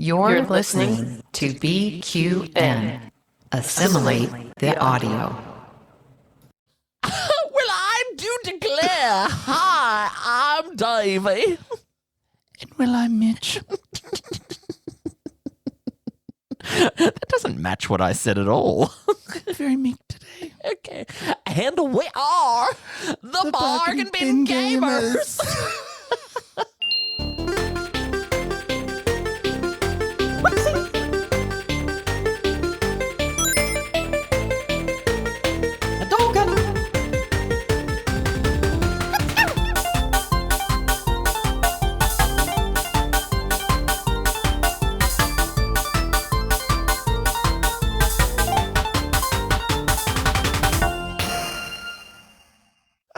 You're listening to BQN. Assimilate the audio. Well, I do declare. Hi, I'm Davey. And well, I'm Mitch. That doesn't match what I said at all. Very meek today. Okay. And we are the Bargain Bin Gamers.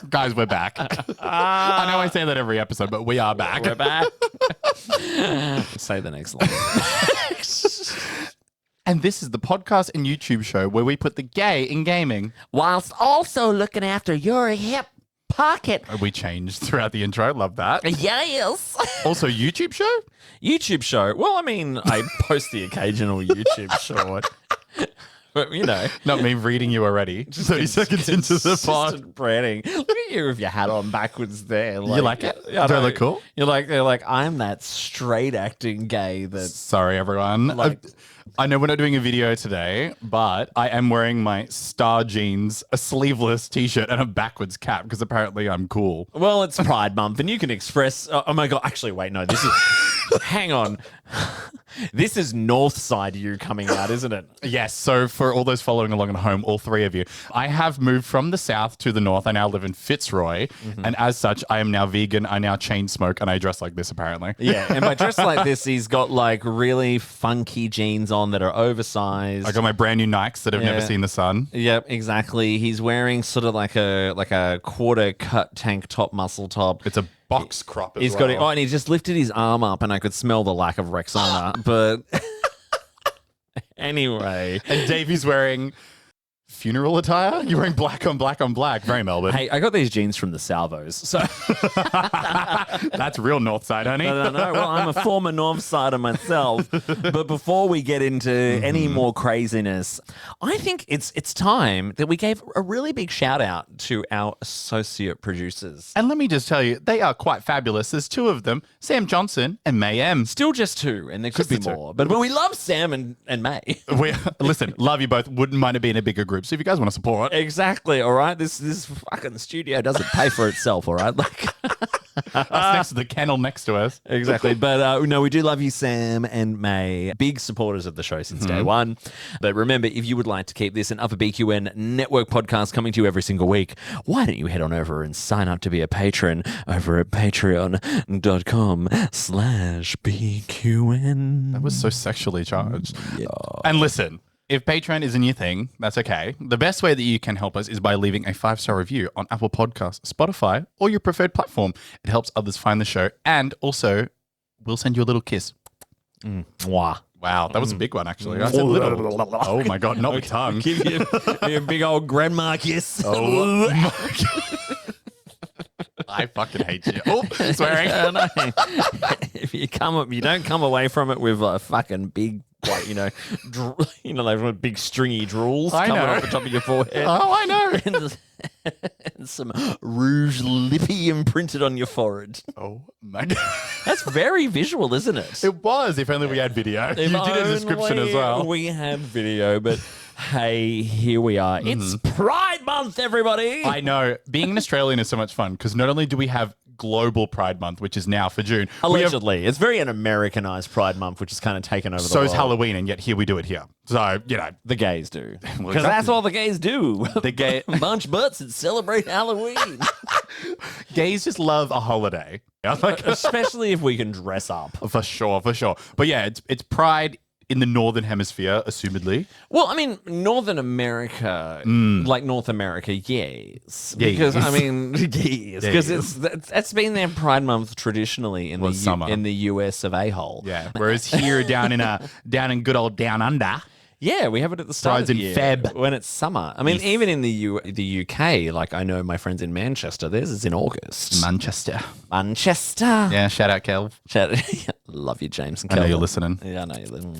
Guys, we're back. I know I say that every episode, but we are back. We're back. Say the next line. And this is the podcast and YouTube show where we put the gay in gaming. Whilst also looking after your hip pocket. We changed throughout the intro. Love that. Yes. Also, YouTube show? YouTube show. Well, I mean, I post the occasional YouTube short. But, you know. Not me reading you already. 30 seconds into the pod. Branding. Look at you with your hat on backwards there. You like it? Do I look cool? They're like, I'm that straight acting gay that. Sorry, everyone. Like, I know we're not doing a video today, but I am wearing my Star Jeans, a sleeveless t-shirt, and a backwards cap because apparently I'm cool. Well, it's Pride Month, and you can express. Oh my God! Actually, wait, no. This is. Hang on. This is Northside you coming out, isn't it? Yes. So for all those following along at home, all three of you, I have moved from the south to the north. I now live in Fitzroy, and as such, I am now vegan. I now chain smoke, and I dress like this apparently. Yeah, and by dress like this, he's got like really funky jeans on that are oversized. I got my brand new Nikes that have never seen the sun. Yep, exactly. He's wearing sort of like a quarter cut tank top, muscle top. It's a box crop as He's got it. Oh, and he just lifted his arm up, and I could smell the lack of Rexona. But anyway, and Davey's wearing funeral attire. You're wearing black on black on black. Very Melbourne. Hey, I got these jeans from the Salvos, so that's real Northside, honey. No. Well, I'm a former Northsider myself. But before we get into any more craziness, I think it's time that we gave a really big shout out to our associate producers. And let me just tell you, they are quite fabulous. There's two of them, Sam Johnson and May M. Still just two, and there could be more. But we love Sam and May. Listen, love you both. Wouldn't mind it being a bigger group. So if you guys want to support. Exactly, all right? This fucking studio doesn't pay for itself, all right? Like us next to the kennel next to us. Exactly. But no, we do love you, Sam and May. Big supporters of the show since day one. But remember, if you would like to keep this and other BQN network podcasts coming to you every single week, why don't you head on over and sign up to be a patron over at patreon.com/BQN. That was so sexually charged. Yeah. And listen, if Patreon isn't your thing, that's okay. The best way that you can help us is by leaving a 5-star review on Apple Podcasts, Spotify, or your preferred platform. It helps others find the show, and also we'll send you a little kiss. Mwah. Wow, that was a big one, actually. I said little. Oh, my God, not with tongue. Give you a big old grandma kiss. Oh, my God. I fucking hate you. Oh, swearing. If you don't come away from it with a fucking big, like, those big stringy drools coming off the top of your forehead. Oh, I know. And some rouge lippy imprinted on your forehead. Oh, my God. That's very visual, isn't it? It was, if only we had video. You did a description as well. We had video, but hey, here we are. It's Pride Month, everybody. I know. Being an Australian is so much fun because not only do we have global Pride Month, which is now for June. Allegedly. It's very an Americanized Pride Month, which is kind of taken over the world. So is Halloween, and yet here we do it here. So, the gays do. Because that's all the gays do. The Bunch butts and celebrate Halloween. Gays just love a holiday. Especially if we can dress up. For sure. But yeah, it's Pride in the Northern Hemisphere, assumedly. Well, I mean, Northern America, like North America, yes. Yeah, because, yes. I mean, yes. Because that's been their Pride Month traditionally in the US of A-hole. Yeah. Whereas here down in good old Down Under. Yeah, we have it at the start Pride's of the in year Feb. when it's summer. I mean, even in the UK, like I know my friends in Manchester, theirs is in August. Manchester. Manchester. Yeah, shout out, Kel. Love you, James and I know Kelvin. you're listening. Yeah, I know you're listening.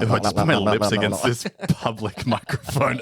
If I just put my lips against this public microphone.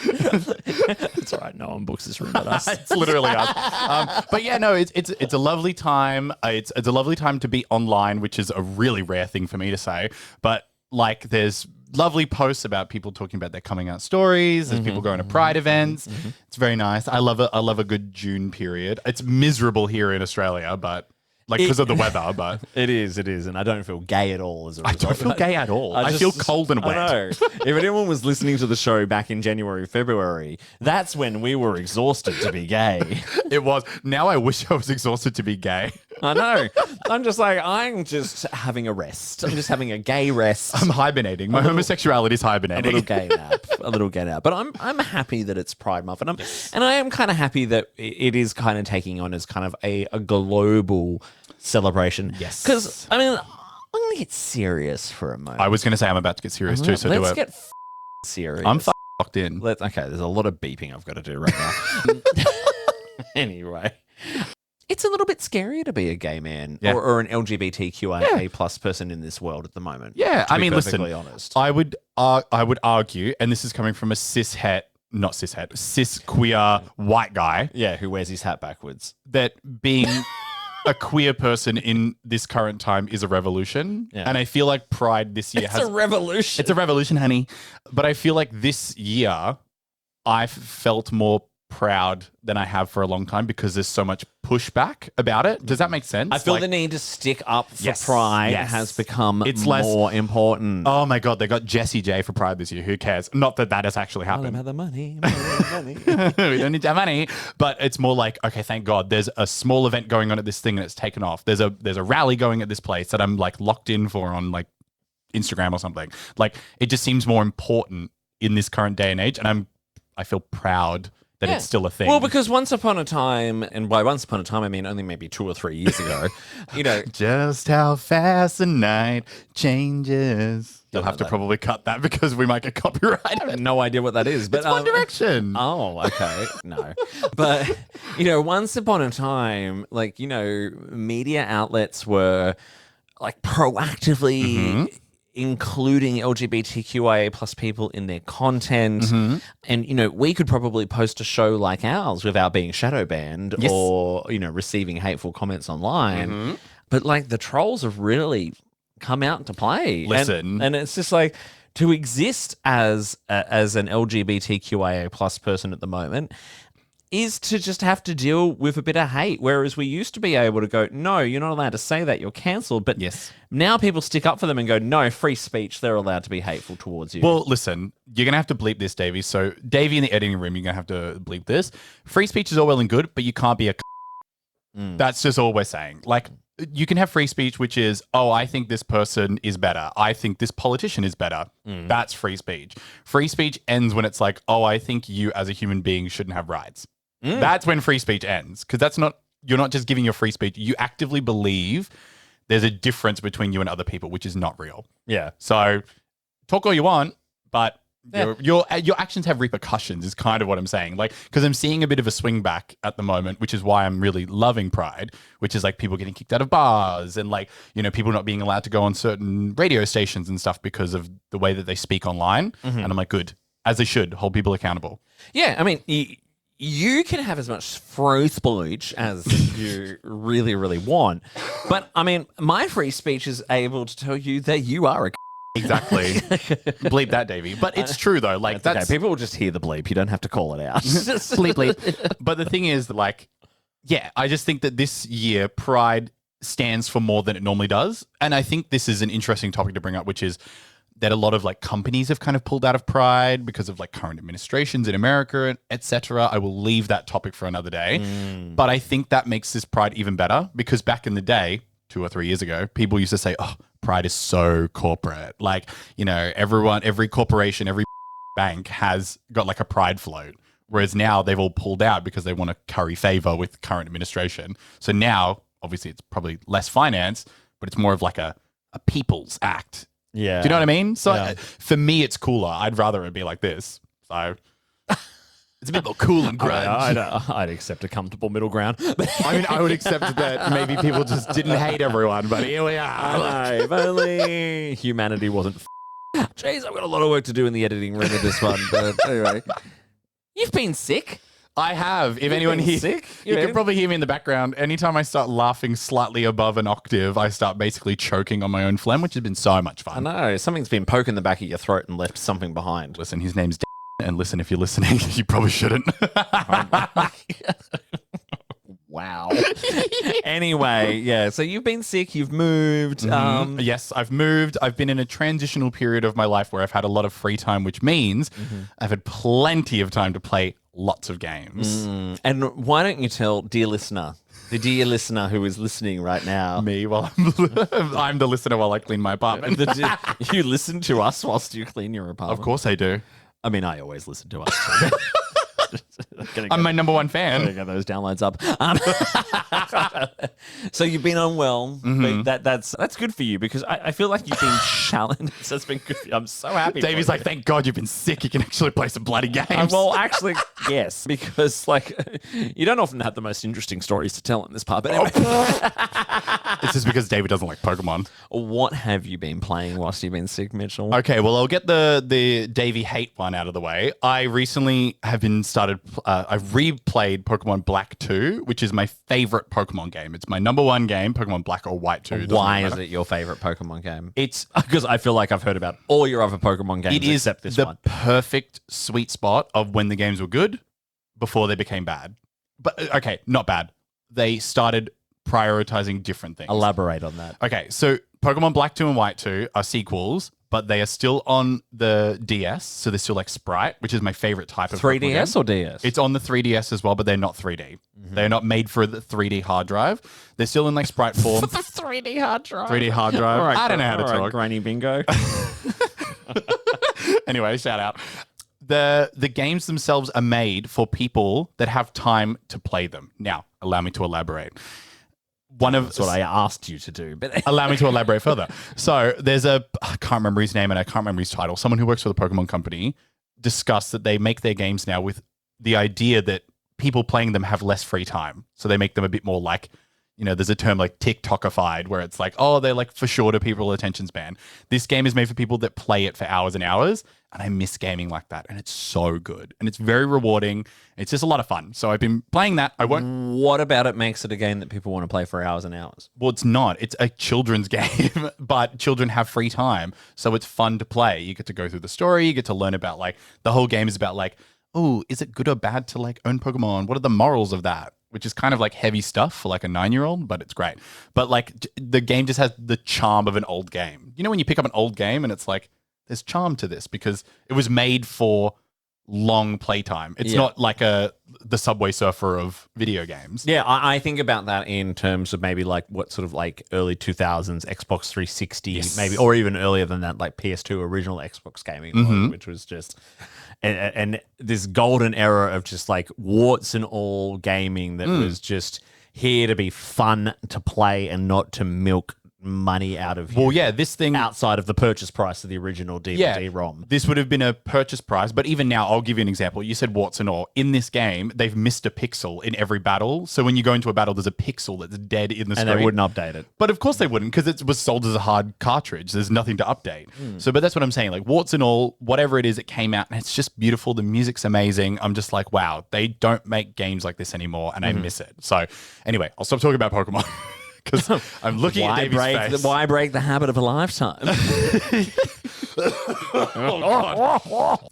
It's all right. No one books this room but us. It's literally us. But yeah, no, it's a lovely time. It's a lovely time to be online, which is a really rare thing for me to say. But like, there's lovely posts about people talking about their coming out stories. There's people going to Pride events. It's very nice. I love a good June period. It's miserable here in Australia, but like because of the weather. But It is, and I don't feel gay at all as a I result. don't feel gay at all. I feel cold and wet. I know. If anyone was listening to the show back in January, February, that's when we were exhausted to be gay. It was. Now I wish I was exhausted to be gay. I know. I'm just having a rest. I'm just having a gay rest. I'm hibernating. My homosexuality is A hibernating. little gay nap. But I'm happy that it's Pride Month, and I am kind of happy that it is kind of taking on as kind of a global celebration. Yes. Because I mean, I'm gonna get serious for a moment. I was going to say I'm about to get serious too, so do Let's it. get serious. I'm locked in. Okay, there's a lot of beeping I've got to do right now. Anyway. It's a little bit scary to be a gay man or an LGBTQIA plus person in this world at the moment. Yeah, to I be mean, listen, perfectly honest. I would argue, and this is coming from a cis queer white guy, Yeah, who wears his hat backwards. that being a queer person in this current time is a revolution. Yeah. And I feel like Pride this year It's a revolution. It's a revolution, honey. But I feel like this year I've felt more proud than I have for a long time because there's so much pushback about it. Does that make sense? I feel the need to stick up for Yes, Pride yes. has become It's less- more important. Oh my God, they got Jessie J for Pride this year. Who cares? Not that has actually All happened. about the money. We don't need that money. But it's more like, okay, thank God there's a small event going on at this thing and it's taken off. There's a rally going at this place that I'm like locked in for on like Instagram or something. Like it just seems more important in this current day and age. And I feel proud that it's still a thing. Well, because once upon a time, and by once upon a time, I mean only maybe 2 or 3 years ago, you know. Just how fast the night changes. You'll have to that. probably cut that because we might get copyrighted. I have no idea what that is. But It's One Direction. Oh, okay. No. But, you know, once upon a time, like, you know, media outlets were like proactively including LGBTQIA plus people in their content. And, you know, we could probably post a show like ours without being shadow banned or, you know, receiving hateful comments online. But like the trolls have really come out to play. Listen. And it's just like to exist as an LGBTQIA plus person at the moment is to just have to deal with a bit of hate. Whereas we used to be able to go, no, you're not allowed to say that, you're cancelled. But now people stick up for them and go, no, free speech, they're allowed to be hateful towards you. Well, listen, you're going to have to bleep this, Davey. So, Davey in the editing room, you're going to have to bleep this. Free speech is all well and good, but you can't be a That's just all we're saying. Like, you can have free speech, which is, oh, I think this person is better. I think this politician is better. That's free speech. Free speech ends when it's like, oh, I think you as a human being shouldn't have rights. That's when free speech ends. Because you're not just giving your free speech. You actively believe there's a difference between you and other people, which is not real. yeah. So talk all you want, but your actions have repercussions is kind of what I'm saying. Like, because I'm seeing a bit of a swing back at the moment, which is why I'm really loving Pride, which is like people getting kicked out of bars and like, you know, people not being allowed to go on certain radio stations and stuff because of the way that they speak online. And I'm like, good, as they should, hold people accountable. Yeah, I mean, you can have as much free speech as you really, really want. But, I mean, my free speech is able to tell you that you are a Exactly. Bleep that, Davey. But it's true, though. Like, That's okay. People will just hear the bleep. You don't have to call it out. bleep, bleep. But the thing is, like, yeah, I just think that this year, Pride stands for more than it normally does. And I think this is an interesting topic to bring up, which is that a lot of like companies have kind of pulled out of Pride because of like current administrations in America, etc. I will leave that topic for another day. But I think that makes this Pride even better because back in the day, 2 or 3 years ago, people used to say, oh, Pride is so corporate. Like, you know, every corporation, every bank has got like a Pride float. Whereas now they've all pulled out because they want to curry favor with current administration. So now, obviously, it's probably less finance, but it's more of like a people's act. Yeah. Do you know what I mean? So Yeah. for me, it's cooler. I'd rather it be like this. So it's a bit more cool and grunge. I'd accept a comfortable middle ground. I mean, I would accept that maybe people just didn't hate everyone, but here we are. I know, if only humanity wasn't. Jeez, I've got a lot of work to do in the editing room of this one. But anyway, you've been sick. I have. If You've anyone been here, sick? you Yeah. can probably hear me in the background. Anytime I start laughing slightly above an octave, I start basically choking on my own phlegm, which has been so much I fun. know something's been poking the back of your throat and left something behind. Listen, his name's Dan, and listen, if you're listening, you probably shouldn't. Wow. Anyway, yeah. So you've been sick. You've moved. Yes, I've moved. I've been in a transitional period of my life where I've had a lot of free time, which means I've had plenty of time to play lots of games. And why don't you tell dear listener, the dear listener who is listening right now, Me, while I'm the listener while I clean my apartment. you listen to us whilst you clean your apartment. Of course I do. I mean, I always listen to us. Too. I'm my number one Gotta fan. get those downloads up. So you've been unwell. But that's good for you because I feel like you've been challenged. So it's been good for you. I'm so happy. Davey's for like, thank God you've been sick. You can actually play some bloody games. you. Well, actually, yes, because like you don't often have the most interesting stories to tell in this part. But anyway, It's just because David doesn't like Pokemon. what have you been playing whilst you've been sick, Mitchell? Okay, well, I'll get the Davey hate one out of the way. I recently have I've replayed Pokemon Black 2, which is my favorite Pokemon game. It's my number one game, Pokemon Black or White 2. Why is it your favorite Pokemon game? It's Because I feel like I've heard about all your other Pokemon games it is except this the one. perfect sweet spot of when the games were good before they became bad. But okay, not bad. They started prioritizing different things. Elaborate on that. Okay, so Pokemon Black 2 and White 2 are sequels, but they are still on the DS, so they're still like Sprite, which is my favorite type of Pokemon 3DS game. or DS? It's on the 3DS as well, but they're not 3D. They're not made for the 3D hard drive. They're still in like Sprite form. 3D hard drive. 3D hard drive. All right, I don't know how to all right, talk. Granny Bingo. Anyway, shout out. The games themselves are made for people that have time to play them. Now, allow me to elaborate. That's what I asked you to do. But Allow me to elaborate further. So there's I can't remember his name and I can't remember his title. Someone who works for the Pokemon company discussed that they make their games now with the idea that people playing them have less free time. So they make them a bit more like, there's a term like TikTokified where it's like, oh, they're like for shorter people attention span. This game is made for people that play it for hours and hours. And I miss gaming like that. And it's so good. And it's very rewarding. It's just a lot of fun. So I've been playing that. I won't. what about it makes it a game that people want to play for hours and hours? Well, it's not. It's a children's game, but children have free time. So it's fun to play. You get to go through the story. You get to learn about like the whole game is about like, oh, is it good or bad to like own Pokemon? What are the morals of that? Which is kind of like heavy stuff for like a 9-year-old, but it's great. But like the game just has the charm of an old game. You know, when you pick up an old game and it's like, there's charm to this because it was made for long playtime. It's not like the Subway Surfer of video games. Yeah, I think about that in terms of maybe like what sort of like early 2000s Xbox 360, maybe, or even earlier than that, like PS2 original Xbox gaming, which was just and this golden era of just like warts and all gaming that was just here to be fun to play and not to milk money out of you. Well, yeah, this thing outside of the purchase price of the original DVD-ROM. This would have been a purchase price, but even now, I'll give you an example. You said warts and all. In this game, they've missed a pixel in every battle. So when you go into a battle, there's a pixel that's dead in the screen. And they wouldn't update it. But of course they wouldn't because it was sold as a hard cartridge. There's nothing to update. So, but that's what I'm saying. Like warts and all, whatever it is, it came out and it's just beautiful. The music's amazing. I'm just like, wow, they don't make games like this anymore and I miss it. So anyway, I'll stop talking about Pokemon. Because I'm looking at Davey's face. Why break the habit of a lifetime?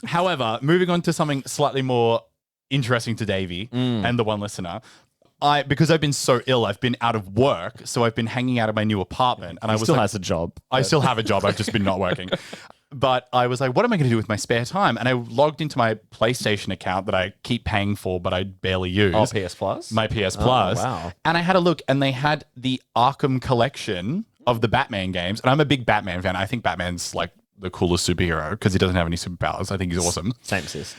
However, moving on to something slightly more interesting to Davey and the one listener. Because I've been so ill, I've been out of work, so I've been hanging out of my new apartment. And I was still like, has a job. I still have a job. I've just been not working. But I was like, what am I going to do with my spare time? And I logged into my PlayStation account that I keep paying for, but I barely use. Oh, PS Plus? My PS Plus. Wow. And I had a look, and they had the Arkham collection of the Batman games. And I'm a big Batman fan. I think Batman's like the coolest superhero because he doesn't have any superpowers. I think he's awesome. Same sis.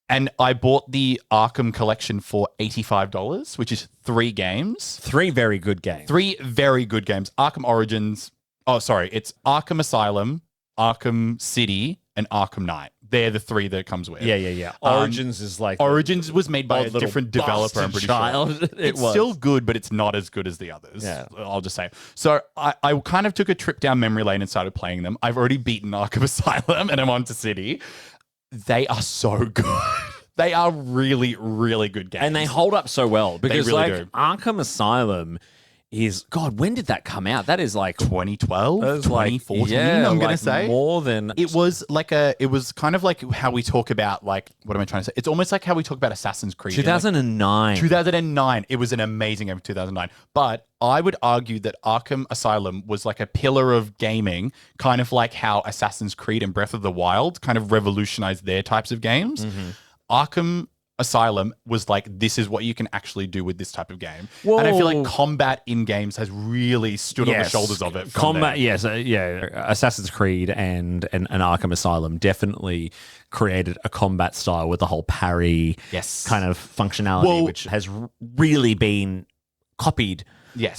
And I bought the Arkham collection for $85, which is 3 games. 3 very good games. 3 very good games. Arkham Origins, Oh, sorry. It's Arkham Asylum, Arkham City, and Arkham Knight. They're the three that it comes with. Yeah. Origins is like Origins was made by a little different developer, I'm pretty child. sure. It's still good, but it's not as good as the others. Yeah. I'll just say. So I kind of took a trip down memory lane and started playing them. I've already beaten Arkham Asylum and I'm on to City. They are so good. They are really, really good games. And they hold up so well because really like do. Arkham Asylum is, God, when did that come out? That is like 2012, that is like, 2014, yeah, I'm going like to say. more than It was kind of like how we talk about, like, what am I trying to say? It's almost like how we talk about Assassin's Creed. 2009. 2009. It was an amazing game of 2009. But I would argue that Arkham Asylum was like a pillar of gaming, kind of like how Assassin's Creed and Breath of the Wild kind of revolutionized their types of games. Arkham Asylum was like, this is what you can actually do with this type of game. Whoa. And I feel like combat in games has really stood on the shoulders of it. Combat, yes, Assassin's Creed and Arkham Asylum definitely created a combat style with the whole parry kind of functionality, which has really been copied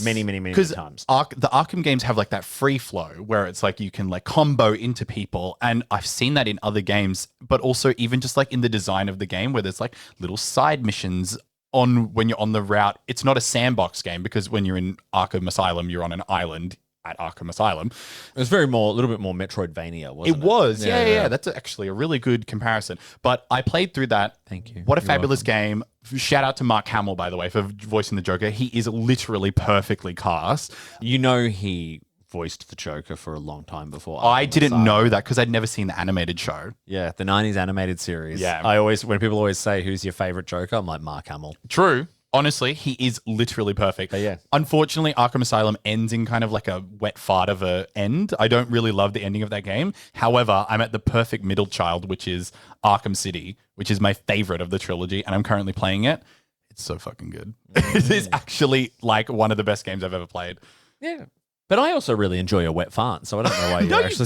many times. The Arkham games have like that free flow where it's like you can like combo into people, and I've seen that in other games, but also even just like in the design of the game where there's like little side missions on when you're on the route. It's not a sandbox game because when you're in Arkham Asylum, you're on an island at Arkham Asylum. It was a little bit more Metroidvania, wasn't it? It was, yeah. That's actually a really good comparison. But I played through that. Thank you. What a fabulous game. Shout out to Mark Hamill, by the way, for voicing the Joker. He is literally perfectly cast. You know he voiced the Joker for a long time before. I didn't know that because I'd never seen the animated show. Yeah, the 90s animated series. Yeah. When people always say, who's your favorite Joker? I'm like, Mark Hamill. True. Honestly, he is literally perfect. But yeah. Unfortunately, Arkham Asylum ends in kind of like a wet fart of a end. I don't really love the ending of that game. However, I'm at the perfect middle child, which is Arkham City, which is my favorite of the trilogy, and I'm currently playing it. It's so fucking good. It is actually like one of the best games I've ever played. Yeah. But I also really enjoy a wet fart, so I don't know why No, you're you actually...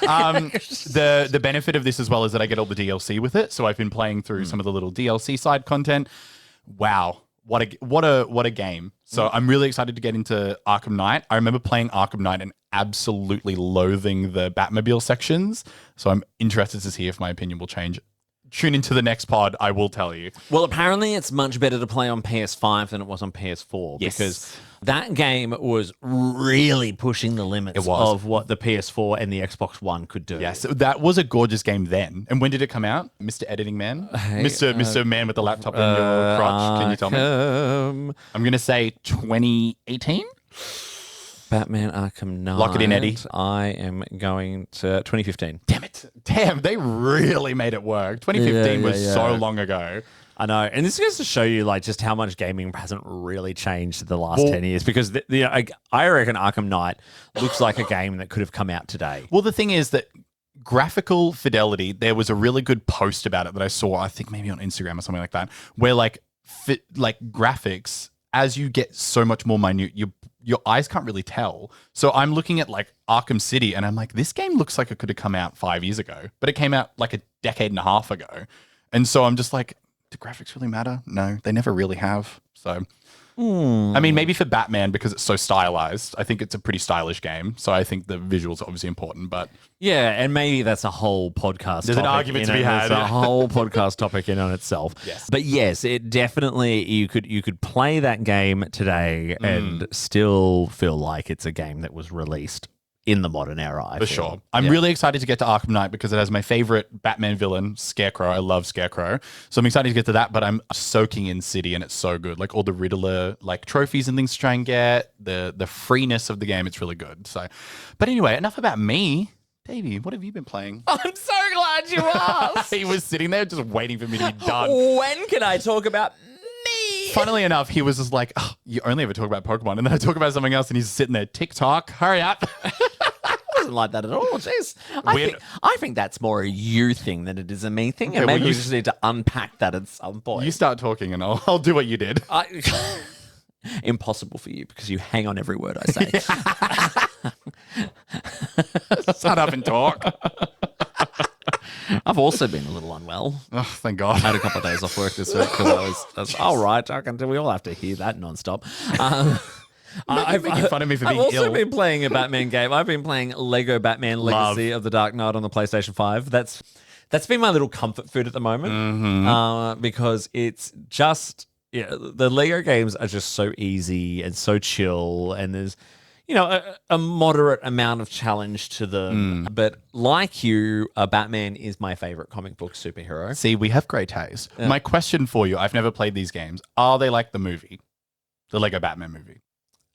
don't. The benefit of this as well is that I get all the DLC with it. So I've been playing through some of the little DLC side content. Wow. What a game. So I'm really excited to get into Arkham Knight. I remember playing Arkham Knight and absolutely loathing the Batmobile sections. So I'm interested to see if my opinion will change. Tune into the next pod, I will tell you. Well, apparently it's much better to play on PS5 than it was on PS4 because that game was really pushing the limits of what the PS4 and the Xbox One could do. Yes, that was a gorgeous game then. And when did it come out? Mr. Editing Man? Mr. Man with the laptop in your crotch. Can you tell me? I'm going to say 2018? Batman Arkham Knight. Lock it in, Eddie. I am going to 2015. Damn it. Damn, they really made it work. 2015 was so long ago. I know. And this goes to show you like just how much gaming hasn't really changed in the last 10 years because I reckon Arkham Knight looks like a game that could have come out today. Well, the thing is that graphical fidelity, there was a really good post about it that I saw, I think maybe on Instagram or something like that, where like graphics, as you get so much more minute, your eyes can't really tell. So I'm looking at like Arkham City and I'm like, this game looks like it could have come out 5 years ago, but it came out like a decade and a half ago. And so I'm just like, do graphics really matter? No, they never really have. So, I mean, maybe for Batman because it's so stylized. I think it's a pretty stylish game. So I think the visuals are obviously important, but yeah, and maybe that's a whole podcast. There's an argument to be had. There's a whole podcast topic in on itself. Yes. But yes, it definitely you could play that game today and still feel like it's a game that was released in the modern era. I For feel. sure. I'm really excited to get to Arkham Knight because it has my favorite Batman villain, Scarecrow. I love Scarecrow. So I'm excited to get to that, but I'm soaking in City and it's so good. Like all the Riddler like trophies and things to try and get, the freeness of the game, it's really good. So, but anyway, enough about me. Davey, what have you been playing? I'm so glad you asked. He was sitting there just waiting for me to be done. When can I talk about me? Funnily enough, he was just like, oh, you only ever talk about Pokemon. And then I talk about something else and he's sitting there, TikTok, hurry up. Wasn't like that at all. Jeez, I think that's more a you thing than it is a me thing, and Okay, well, maybe you we just need to unpack that at some point. You start talking and I'll do what you did. Impossible for you because you hang on every word I say. Shut up and talk. I've also been a little unwell. Oh, thank God. I had a couple of days off work this week because I was all right. We all have to hear that nonstop. You're making fun of me for being I've also ill. been playing a Batman game. I've been playing Lego Batman Legacy of the Dark Knight on the PlayStation 5. That's been my little comfort food at the moment because it's just the Lego games are just so easy and so chill, and there's a moderate amount of challenge to them. But like you, Batman is my favorite comic book superhero. See, we have great taste. Yeah. My question for you, I've never played these games. Are they like the movie? The Lego Batman movie?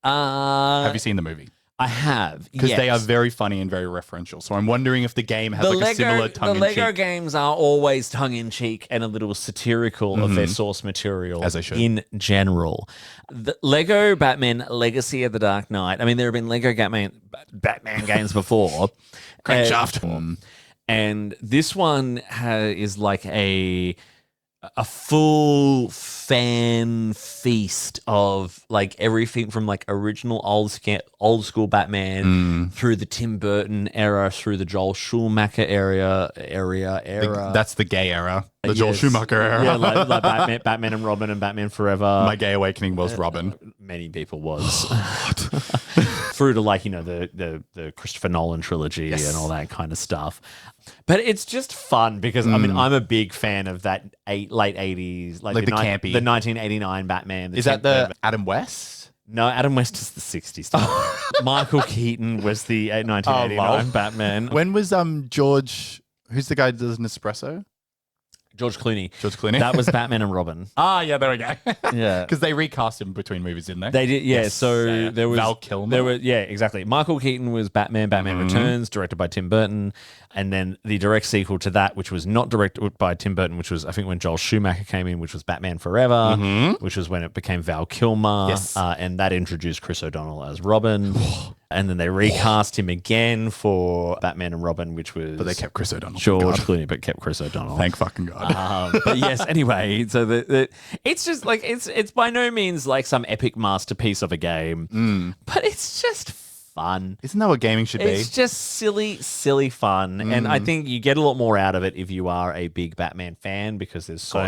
Have you seen the movie? I have, Because yes. they are very funny and very referential. So I'm wondering if the game has a similar tongue-in-cheek. The Lego games are always tongue-in-cheek and a little satirical of their source material. As they should. In general. The Lego Batman Legacy of the Dark Knight, I mean, there have been Lego Batman games before. Crankshaft. And this one is like a full fan feast of like everything from like original old school Batman through the Tim Burton era, through the Joel Schumacher era. That's the gay era. The Joel Yes. Schumacher era. Yeah, like Batman and Robin and Batman Forever. My gay awakening was Robin. Many people was. Through to like, the Christopher Nolan trilogy and all that kind of stuff. But it's just fun because I mean I'm a big fan of that late 80s, like the campy. the 1989 Batman. Is that the Adam West? No, Adam West is the 60s stuff. Michael Keaton was the 1989 Batman. When was George, who's the guy who does Nespresso? George Clooney. That was Batman and Robin. yeah, there we go. Yeah. Because they recast him between movies, didn't they? They did, yeah. Yes. So there was Val Kilmer. There were, yeah, exactly. Michael Keaton was Batman Returns, directed by Tim Burton, and then the direct sequel to that, which was not directed by Tim Burton, which was I think when Joel Schumacher came in, which was Batman Forever, which was when it became Val Kilmer, Yes. and that introduced Chris O'Donnell as Robin. And then they recast him again for Batman and Robin, which was But they kept Chris O'Donnell. George Clooney, but kept Chris O'Donnell. Thank fucking God. But yes, anyway, so it's just like it's by no means like some epic masterpiece of a game, but it's just fun. Isn't that what gaming should be? It's just silly fun, and I think you get a lot more out of it if you are a big Batman fan because there's so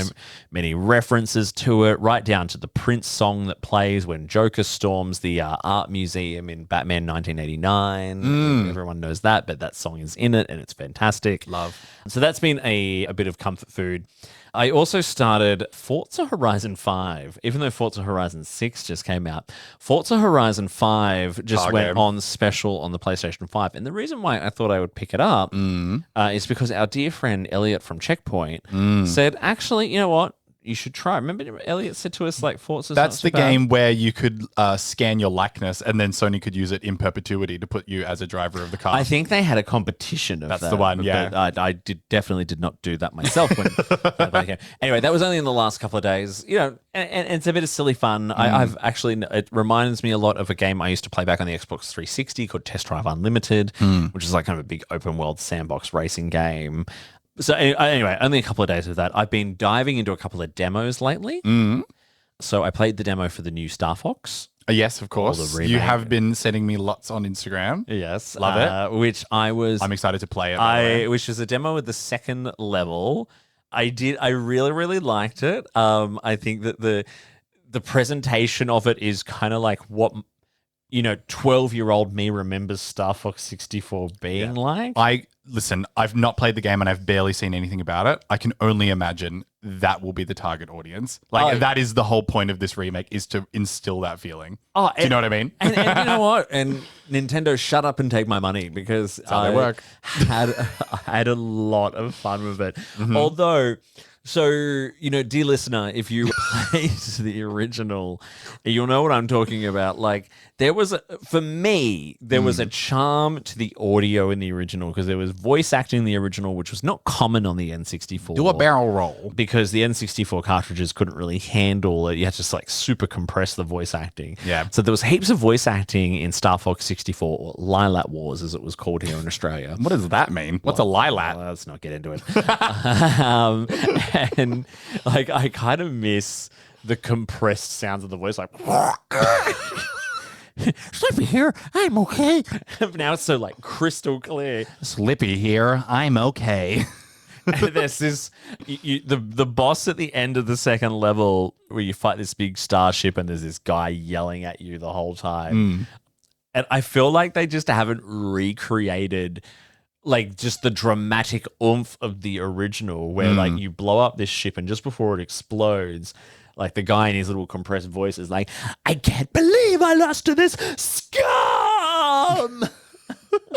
many references to it, right down to the Prince song that plays when Joker storms the art museum in Batman 1989. Everyone knows that, but that song is in it, and it's fantastic. Love. So that's been a bit of comfort food. I also started Forza Horizon 5, even though Forza Horizon 6 just came out. Forza Horizon 5 just went on special on the PlayStation 5. And the reason why I thought I would pick it up is because our dear friend Elliot from Checkpoint said, actually, you know what? You should try. Remember Elliot said to us, like, Forza's That's not so the bad. game where you could scan your likeness and then Sony could use it in perpetuity to put you as a driver of the car. I think they had a competition of That's that. the one, but yeah. I definitely did not do that myself. Anyway, that was only in the last couple of days. And it's a bit of silly fun. I've actually, it reminds me a lot of a game I used to play back on the Xbox 360 called Test Drive Unlimited, which is like kind of a big open world sandbox racing game. So anyway, only a couple of days of that. I've been diving into a couple of demos lately. So I played the demo for the new Star Fox. Yes, of course. remake. You have been sending me lots on Instagram. Yes. Love it. Which I'm excited to play it. which is a demo with the second level. I really, really liked it. I think that the presentation of it is kind of like what 12-year-old me remembers Star Fox 64 being like. Listen, I've not played the game and I've barely seen anything about it. I can only imagine that will be the target audience. That is the whole point of this remake, is to instill that feeling. Do you know what I mean? And you know what? And Nintendo, shut up and take my money, because how they work. I had a lot of fun with it. Although, dear listener, if you played the original, you'll know what I'm talking about. Like, there was a charm to the audio in the original, because there was voice acting in the original, which was not common on the N64. Do a barrel roll. Because the N64 cartridges couldn't really handle it. You had to just like super compress the voice acting. Yeah. So there was heaps of voice acting in Star Fox 64, or Lilac Wars as it was called here in Australia. What does that mean? What's a lilac? Well, let's not get into it. And like, I kind of miss the compressed sounds of the voice, like Slippy here, I'm okay. Now it's so like crystal clear. Slippy here, I'm okay. There's this the boss at the end of the second level where you fight this big starship and there's this guy yelling at you the whole time. And I feel like they just haven't recreated like just the dramatic oomph of the original where like you blow up this ship and just before it explodes, like the guy in his little compressed voice is like, I can't believe I lost to this scum.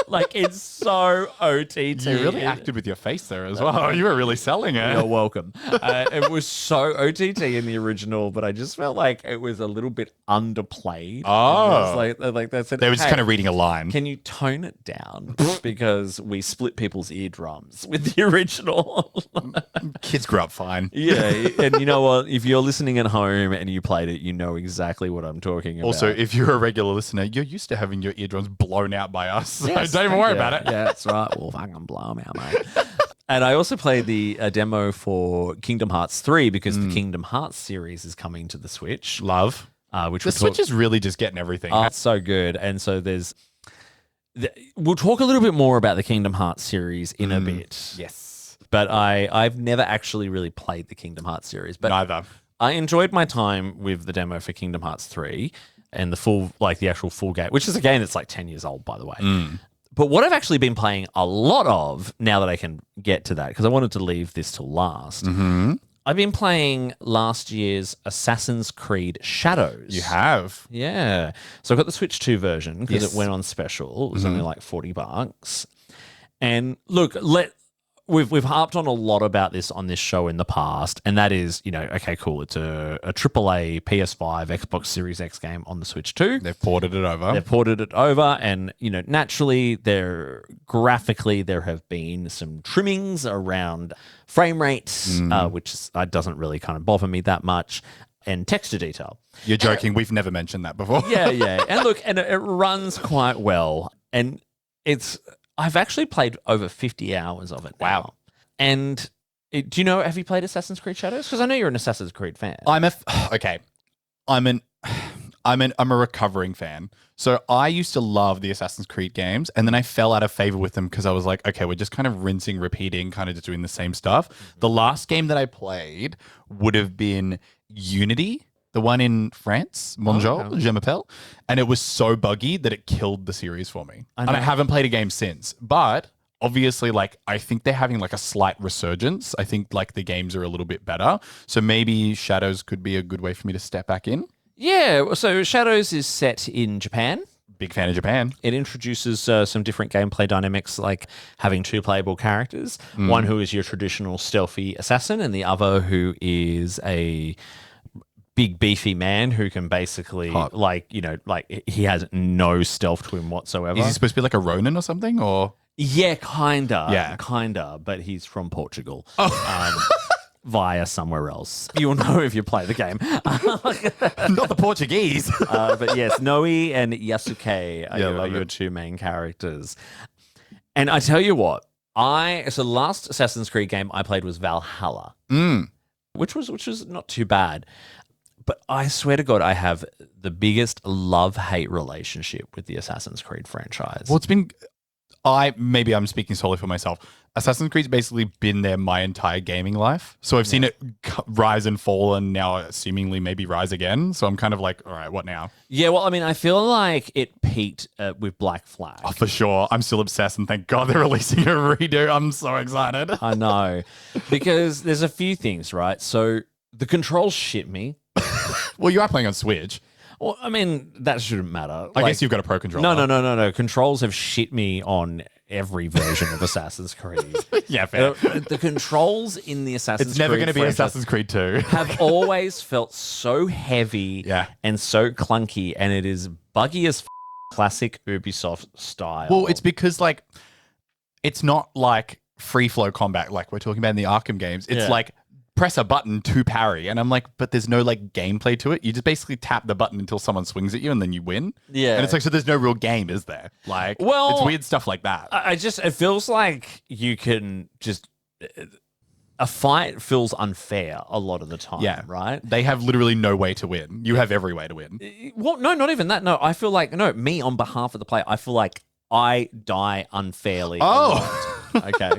Like, it's so OTT. You really acted with your face there as well. You were really selling it. You're welcome. It was so OTT in the original, but I just felt like it was a little bit underplayed. Oh. Like they said, They were just "Hey, kind of reading a line. can you tone it down? Because we split people's eardrums with the original." Kids grew up fine. Yeah, and you know what? If you're listening at home and you played it, you know exactly what I'm talking about. Also, if you're a regular listener, you're used to having your eardrums blown out by us. So Yes, don't even worry yeah, about it. Yeah, that's right. We'll fucking blow them out, mate. And I also played the demo for Kingdom Hearts 3 because the Kingdom Hearts series is coming to the Switch. Love. Which The Switch is really just getting everything. it's so good. And so we'll talk a little bit more about the Kingdom Hearts series in a bit. Yes. But I've never actually really played the Kingdom Hearts series. But Neither. I enjoyed my time with the demo for Kingdom Hearts 3 and the actual full game, which is a game that's like 10 years old, by the way. But what I've actually been playing a lot of, now that I can get to that, because I wanted to leave this till last, I've been playing last year's Assassin's Creed Shadows. You have. Yeah. So I got the Switch 2 version because Yes. it went on special. It was only like $40. And look, We've harped on a lot about this on this show in the past, and that is, okay, cool. It's a AAA PS5 Xbox Series X game on the Switch 2. They've ported it over. They've ported it over, and naturally, graphically there have been some trimmings around frame rates, which doesn't really kind of bother me that much, and texture detail. You're joking. We've never mentioned that before. Yeah, and look, and it runs quite well, and I've actually played over 50 hours of it. Wow. And do you know, have you played Assassin's Creed Shadows? Because I know you're an Assassin's Creed fan. I'm a recovering fan. So I used to love the Assassin's Creed games, and then I fell out of favor with them because I was like, okay, we're just kind of rinsing, repeating, kind of just doing the same stuff. The last game that I played would have been Unity, the one in France, Bombshell, Je m'appelle, and it was so buggy that it killed the series for me. And I haven't played a game since, but obviously, I think they're having a slight resurgence. I think the games are a little bit better. So maybe Shadows could be a good way for me to step back in. Yeah, so Shadows is set in Japan. Big fan of Japan. It introduces some different gameplay dynamics, like having two playable characters, one who is your traditional stealthy assassin and the other who is a big beefy man who can basically he has no stealth to him whatsoever. Is he supposed to be like a Ronin or something, or? Yeah, kinda. Yeah. Kinda, but he's from Portugal. Via somewhere else. You'll know if you play the game. Not the Portuguese. But yes, Noe and Yasuke are your two main characters. And I tell you what, so the last Assassin's Creed game I played was Valhalla, which was not too bad. But I swear to God, I have the biggest love-hate relationship with the Assassin's Creed franchise. Well, maybe I'm speaking solely for myself. Assassin's Creed's basically been there my entire gaming life. So I've seen it rise and fall and now seemingly maybe rise again. So I'm kind of like, all right, what now? Yeah, well, I mean, I feel like it peaked with Black Flag. Oh, for sure. I'm still obsessed and thank God they're releasing a redo. I'm so excited. I know. Because there's a few things, right? So the controls shit me. Well, you are playing on Switch. Well, I mean, that shouldn't matter. I guess you've got a Pro Controller. No. Controls have shit me on every version of Assassin's Creed. Yeah, fair. The controls in the Assassin's Creed It's never going to be franchise Assassin's Creed 2. have always felt so heavy and so clunky, and it is buggy as classic Ubisoft style. Well, it's because it's not like free flow combat like we're talking about in the Arkham games. It's like press a button to parry, and I'm like, but there's no gameplay to it. You just basically tap the button until someone swings at you, and then you win. Yeah, and it's so there's no real game, is there? It's weird stuff like that. It feels like you can just. A fight feels unfair a lot of the time, right? They have literally no way to win. You have every way to win. Well, no, not even that. No, I feel like, me on behalf of the player, I feel like I die unfairly. Oh. Okay.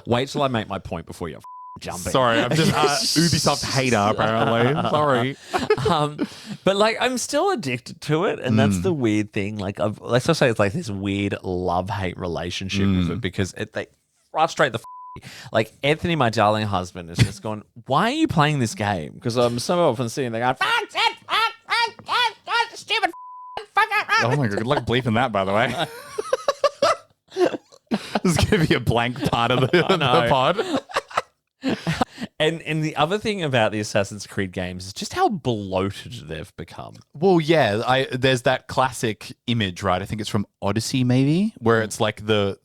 Wait till I make my point before you're jumping. Sorry, I'm just Ubisoft hater, apparently. Sorry. But like, I'm still addicted to it, and that's the weird thing. Like, let's just say it's like this weird love-hate relationship with it because they frustrate the. Like Anthony, my darling husband, has just gone, why are you playing this game? Because I'm so often sitting there going, fuck, stupid, fuck. Oh my god, good luck bleeping that, by the way. There's going to be a blank part of the pod. And the other thing about the Assassin's Creed games is just how bloated they've become. Well, yeah, there's that classic image, right? I think it's from Odyssey, maybe, where it's like the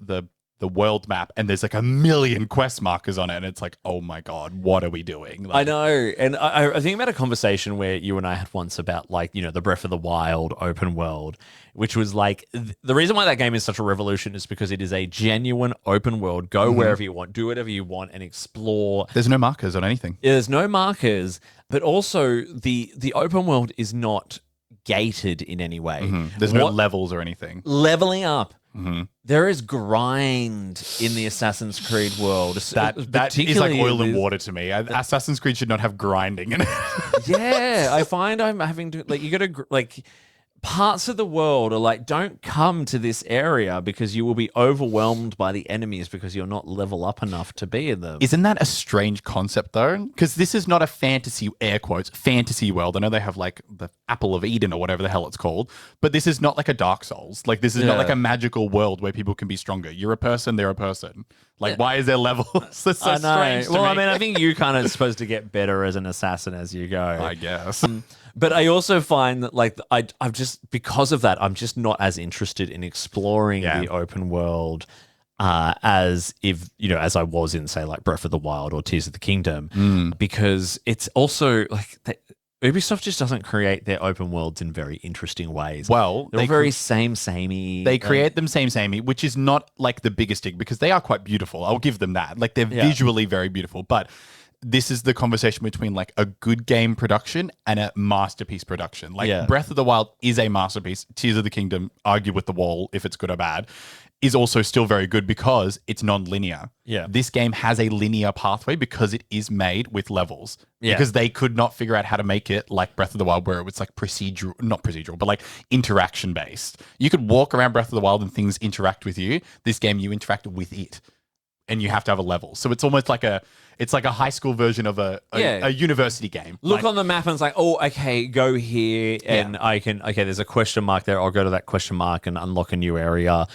world map and there's like a million quest markers on it, and it's like, oh my god, what are we doing? Like, I know, and I think about a conversation where you and I had once about like, you know, the Breath of the Wild open world, which was like the reason why that game is such a revolution is because it is a genuine open world. Go wherever you want, do whatever you want, and explore. There's no markers on anything. There's no markers, but also the open world is not gated in any way. There's no levels or anything. Leveling up. There is grind in the Assassin's Creed world. That is like oil and water to me. Assassin's Creed should not have grinding in it. Yeah, I find I'm having to, like, you got to, like, parts of the world are like, don't come to this area because you will be overwhelmed by the enemies because you're not level up enough to be in them. Isn't that a strange concept though? Because this is not a fantasy, air quotes, fantasy world. I know they have like the Apple of Eden or whatever the hell it's called, but this is not like a Dark Souls. Like this is not like a magical world where people can be stronger. You're a person, they're a person. Like why is there levels? That's so strange to well, me. I mean, I think you kind of supposed to get better as an assassin as you go. I guess. But I also find that, like, I've just, because of that, I'm just not as interested in exploring the open world as if, you know, as I was in, say, like Breath of the Wild or Tears of the Kingdom, because it's also like Ubisoft just doesn't create their open worlds in very interesting ways. Well, they're very samey. They create them samey, which is not like the biggest thing because they are quite beautiful. I'll give them that. Like they're visually very beautiful, but this is the conversation between like a good game production and a masterpiece production. Like Breath of the Wild is a masterpiece. Tears of the Kingdom, argue with the wall if it's good or bad, is also still very good because it's non-linear. Yeah. This game has a linear pathway because it is made with levels. Yeah. Because they could not figure out how to make it like Breath of the Wild where it was like not procedural, but like interaction based. You could walk around Breath of the Wild and things interact with you. This game, you interact with it. And you have to have a level. So it's almost like a high school version of a university game. Look on the map and it's like, oh, okay, go here and there's a question mark there. I'll go to that question mark and unlock a new area.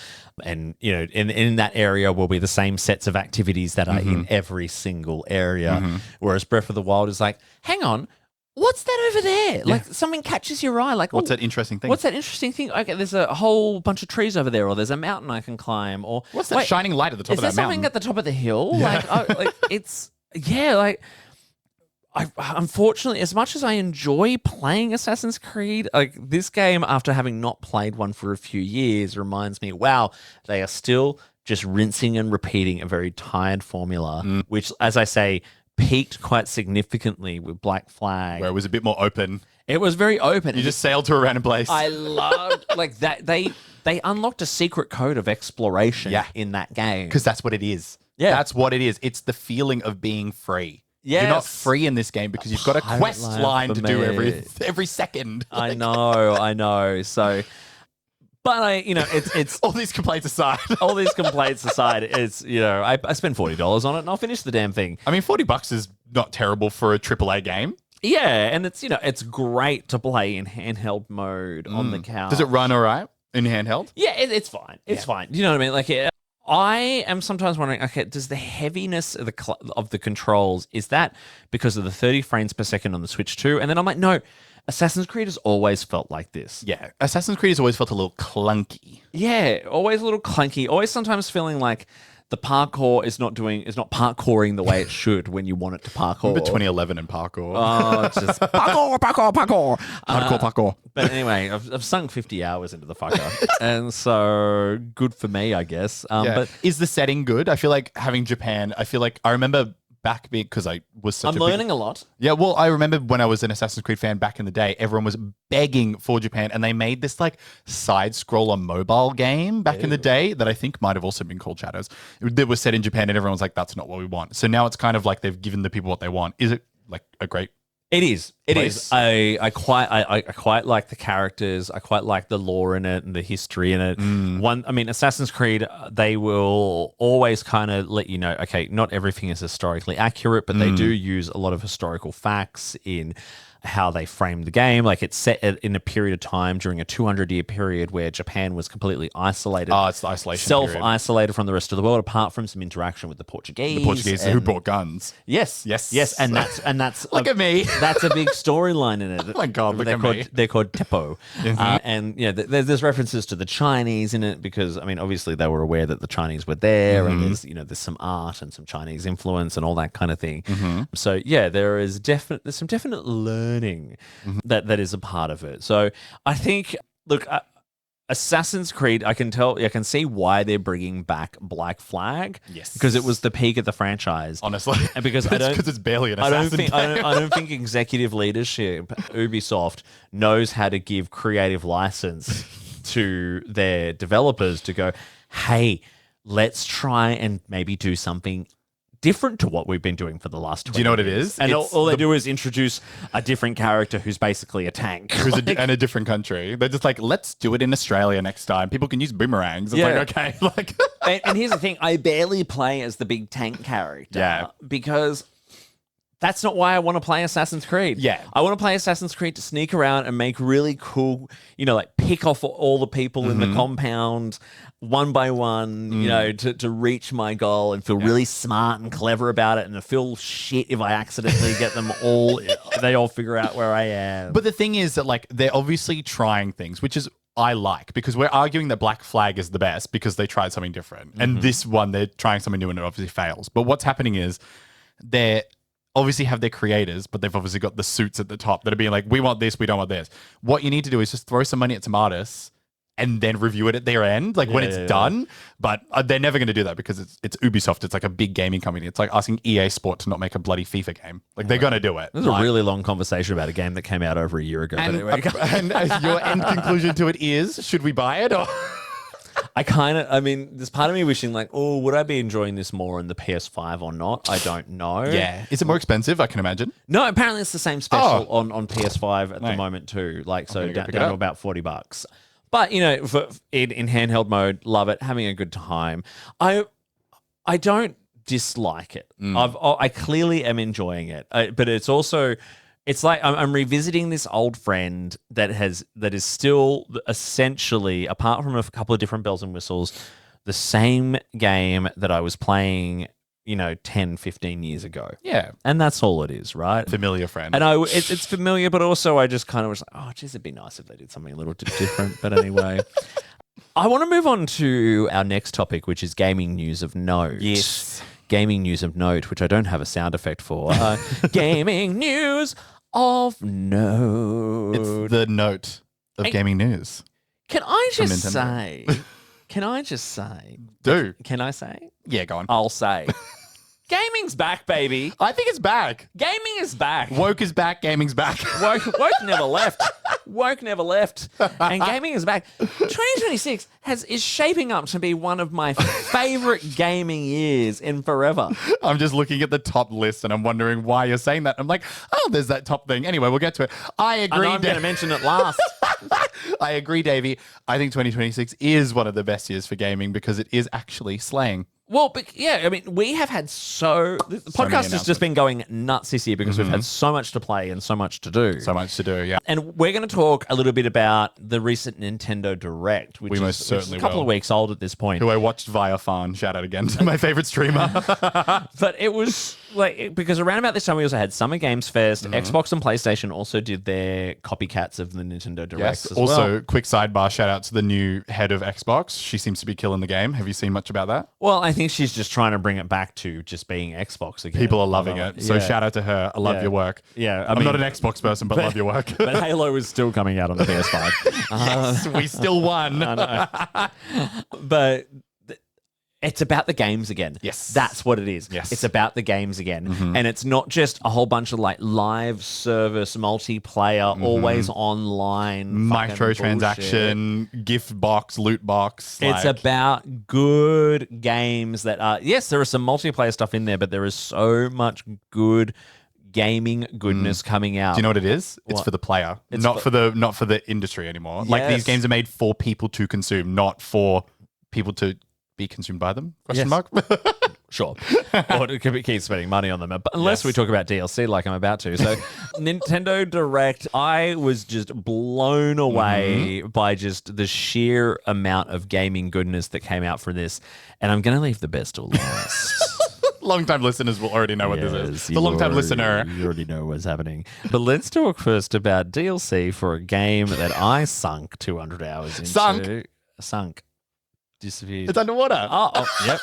And, you know, in that area will be the same sets of activities that are in every single area. Whereas Breath of the Wild is like, hang on, what's that over there? Like something catches your eye. Like, what's that interesting thing? What's that interesting thing? Okay, there's a whole bunch of trees over there, or there's a mountain I can climb, or what's that shining light at the top of that mountain? Is there something at the top of the hill? Like, it's I unfortunately, as much as I enjoy playing Assassin's Creed, like this game, after having not played one for a few years, reminds me, wow, they are still just rinsing and repeating a very tired formula, which, as I say, peaked quite significantly with Black Flag, where it was a bit more open. It was very open. You just sailed to a random place. I loved like that. They unlocked a secret code of exploration in that game because that's what it is. Yeah, that's what it is. It's the feeling of being free. Yes. You're not free in this game because you've got a quest line to do every second. I know. So. But it's all these complaints aside. It's, you know, I spend $40 on it and I'll finish the damn thing. I mean, $40 is not terrible for a AAA game. Yeah, and it's, you know, it's great to play in handheld mode on the couch. Does it run all right in handheld? Yeah, it's fine. It's fine. You know what I mean? Like, I am sometimes wondering, okay, does the heaviness of the controls, is that because of the 30 frames per second on the Switch 2? And then I'm like, no. Assassin's Creed has always felt like this. Yeah. Assassin's Creed has always felt a little clunky. Yeah, always a little clunky. Always sometimes feeling like the parkour is not parkouring the way it should when you want it to parkour. Remember 2011 and parkour. Oh, it's just parkour. Hardcore parkour. But anyway, I've sunk 50 hours into the fucker. And so good for me, I guess. But is the setting good? I feel like having Japan, I remember back because I was such I'm learning a lot. Yeah, well, I remember when I was an Assassin's Creed fan back in the day, everyone was begging for Japan, and they made this like side-scroller mobile game back in the day that I think might have also been called Shadows. That was set in Japan, and everyone was like, "That's not what we want." So now it's kind of like they've given the people what they want. Is it like a great? It is. It place? is. I quite like the characters. I quite like the lore in it and the history in it. Assassin's Creed, they will always kind of let you know, okay, not everything is historically accurate, but they do use a lot of historical facts in how they frame the game. Like it's set in a period of time during a 200-year period where Japan was completely isolated. Oh, it's the isolation period. Self-isolated from the rest of the world, apart from some interaction with the Portuguese. The Portuguese who brought guns. Yes. And that's Look at me. That's a big storyline in it. Oh my God, look at me. They're called Tepo. And there's references to the Chinese in it because, I mean, obviously they were aware that the Chinese were there and there's some art and some Chinese influence and all that kind of thing. So yeah, there's some definite learning that is a part of it. So I think, look, Assassin's Creed, I can see why they're bringing back Black Flag. Yes, because it was the peak of the franchise, honestly. And because it's barely an assassin game. I don't think executive leadership, Ubisoft, knows how to give creative license to their developers to go, hey, let's try and maybe do something different to what we've been doing for the last 20 Do you know what it years. is? And all they do is introduce a different character who's basically a tank. And a different country. They're just like, let's do it in Australia next time. People can use boomerangs. It's like, okay. And here's the thing. I barely play as the big tank character because that's not why I want to play Assassin's Creed. Yeah. I want to play Assassin's Creed to sneak around and make really cool, like pick off all the people in the compound one by one, to reach my goal and feel really smart and clever about it and to feel shit if I accidentally get them all, they all figure out where I am. But the thing is that like they're obviously trying things, which is I like, because we're arguing that Black Flag is the best because they tried something different. And this one, they're trying something new and it obviously fails. But what's happening is they're obviously have their creators, but they've obviously got the suits at the top that are being like, we want this, we don't want this. What you need to do is just throw some money at some artists and then review it at their end, like when it's done. But they're never going to do that because it's Ubisoft. It's like a big gaming company. It's like asking EA Sport to not make a bloody FIFA game. Like they're going to do it. This is a really long conversation about a game that came out over a year ago. And your end conclusion to it is, should we buy it? Or there's part of me wishing like, oh, would I be enjoying this more in the PS5 or not? I don't know. Yeah. Is it more expensive? I can imagine. No, apparently it's the same special on PS5 at the moment too. Like, so down to about $40. But, in handheld mode, love it, having a good time. I don't dislike it. I clearly am enjoying it. But it's also... It's like I'm revisiting this old friend that is still essentially, apart from a couple of different bells and whistles, the same game that I was playing, 10, 15 years ago. Yeah. And that's all it is, right? Familiar friend. And it's familiar, but also I just kind of was like, oh, geez, it'd be nice if they did something a little different. But anyway, I want to move on to our next topic, which is gaming news of note. Yes. Gaming news of note, which I don't have a sound effect for. Gaming news of note. It's the note of gaming news. Can I just say? Can I just say? Do. Can I say? Yeah, go on. I'll say. Gaming's back, baby. I think it's back. Gaming is back. Woke is back. Gaming's back. Woke never left. Woke never left. And gaming is back. 2026 is shaping up to be one of my favorite gaming years in forever. I'm just looking at the top list and I'm wondering why you're saying that. I'm like, oh, there's that top thing. Anyway, we'll get to it. I agree. I'm going to mention it last. I agree, Davey. I think 2026 is one of the best years for gaming because it is actually slaying. Well, but yeah, I mean, we have had the podcast has just been going nuts this year because we've had so much to play and so much to do. So much to do, yeah. And we're going to talk a little bit about the recent Nintendo Direct, which is a couple of weeks old at this point. Who I watched via phone. Shout out again to my favorite streamer. But it was because around about this time we also had Summer Games Fest. Xbox and PlayStation also did their copycats of the Nintendo Directs as well. Also, quick sidebar, shout out to the new head of Xbox. She seems to be killing the game. Have you seen much about that? Well, I think she's just trying to bring it back to just being Xbox again. People are loving it. So shout out to her. I love your work. Yeah. I'm not an Xbox person, but love your work. But Halo is still coming out on the PS5. Yes, we still won. I know. But It's about the games again. Yes. That's what it is. Yes. It's about the games again. And it's not just a whole bunch of like live service, multiplayer, always online. Microtransaction, gift box, loot box. It's about good games that are, yes, there is some multiplayer stuff in there, but there is so much good gaming goodness coming out. Do you know what it is? It's What? for the player, It's not for the industry anymore. Like Yes. these games are made for people to consume, not for people to be consumed by them? Question Yes. mark. Sure. Or to keep spending money on them. But unless we talk about DLC like I'm about to. So Nintendo Direct, I was just blown away by just the sheer amount of gaming goodness that came out from this. And I'm going to leave the best till last. Long-time listeners will already know what this is. The long-time listener. You already know what's happening. But let's talk first about DLC for a game that I sunk 200 hours into. Sunk. Disappeared. It's underwater. Yep.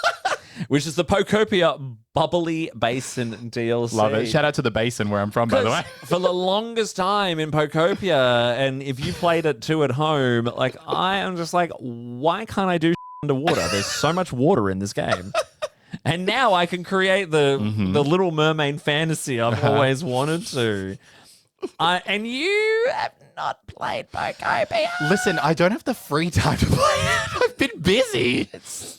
Which is the Pokopia Bubbly Basin DLC. Love it. Shout out to the basin where I'm from, by the way. For the longest time in Pokopia, and if you played it too at home, like I am just like, why can't I do underwater? There's so much water in this game. And now I can create the Little Mermaid fantasy I've always wanted to. And you have not played Pokopia. Listen, I don't have the free time to play it. I've been busy.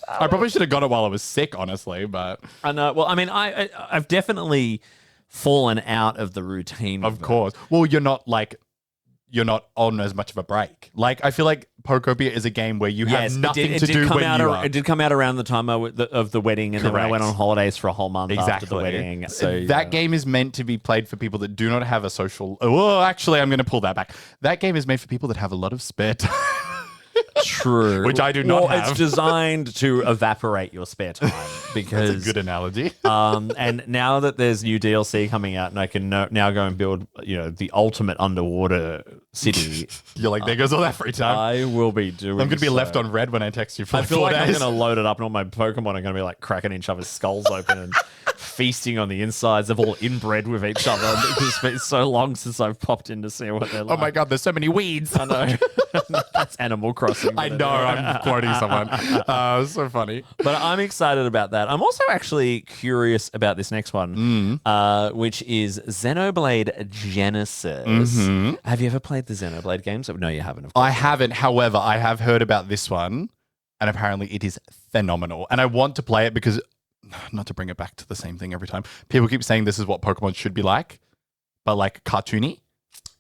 I probably should have got it while I was sick, honestly, but... I know. Well, I mean, I've definitely fallen out of the routine. Of course. Well, you're not on as much of a break. Like, I feel like Pokopia is a game where you have nothing to do when you are. It did come out around the time of the wedding, and then when I went on holidays for a whole month after the wedding. So that game is meant to be played for people that do not have a social... Oh, actually, I'm going to pull that back. That game is made for people that have a lot of spare time. True. Which I do not have. It's designed to evaporate your spare time because... That's a good analogy. And now that there's new DLC coming out and I can now go and build, the ultimate underwater city. You're like, there goes all that free time. I will be doing I'm going to be so. left on red when I text you for I feel 4 like I'm days. going to load it up and all my Pokemon are going to be like cracking each other's skulls open and feasting on the insides. They've all inbred with each other. It's been so long since I've popped in to see what they're like. Oh my God, there's so many weeds. I know. That's Animal Crossing. I know, I'm quoting someone. So funny. But I'm excited about that. I'm also actually curious about this next one, which is Xenoblade Genesis. Have you ever played the Xenoblade games? No, you haven't. I haven't. However, I have heard about this one, and apparently it is phenomenal. And I want to play it because, not to bring it back to the same thing every time, people keep saying this is what Pokemon should be like, but like cartoony.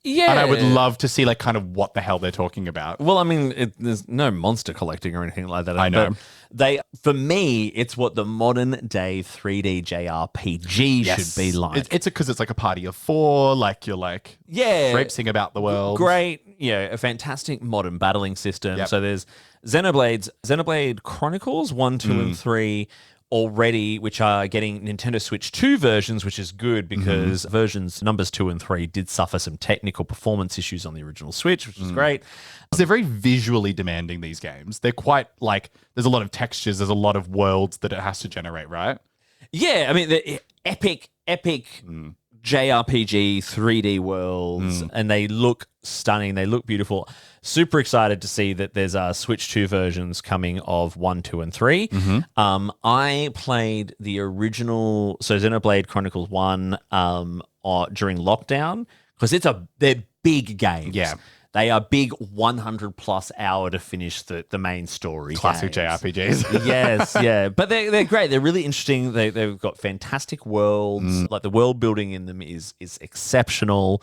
Yeah. And I would love to see like kind of what the hell they're talking about. Well, I mean, there's no monster collecting or anything like that. I know. But for me, it's what the modern day 3D JRPG should be like. It's because it's like a party of 4, like you're like traipsing about the world. Great, a fantastic modern battling system. Yep. So there's Xenoblade Chronicles 1, 2, and 3 already, which are getting Nintendo Switch 2 versions, which is good because versions numbers 2 and 3 did suffer some technical performance issues on the original Switch, which is great. They're very visually demanding, these games. They're quite like, there's a lot of textures, there's a lot of worlds that it has to generate, right? Yeah, I mean, the epic JRPG 3D worlds, and they look stunning. They look beautiful. Super excited to see that there's Switch 2 versions coming of 1, 2, and 3. I played the original, so Xenoblade Chronicles 1 during lockdown because they're big games. Yeah. They are big 100+ hour to finish the main story. Classic games. JRPGs. Yes, yeah. But they're great. They're really interesting. They've got fantastic worlds. Like the world building in them is exceptional.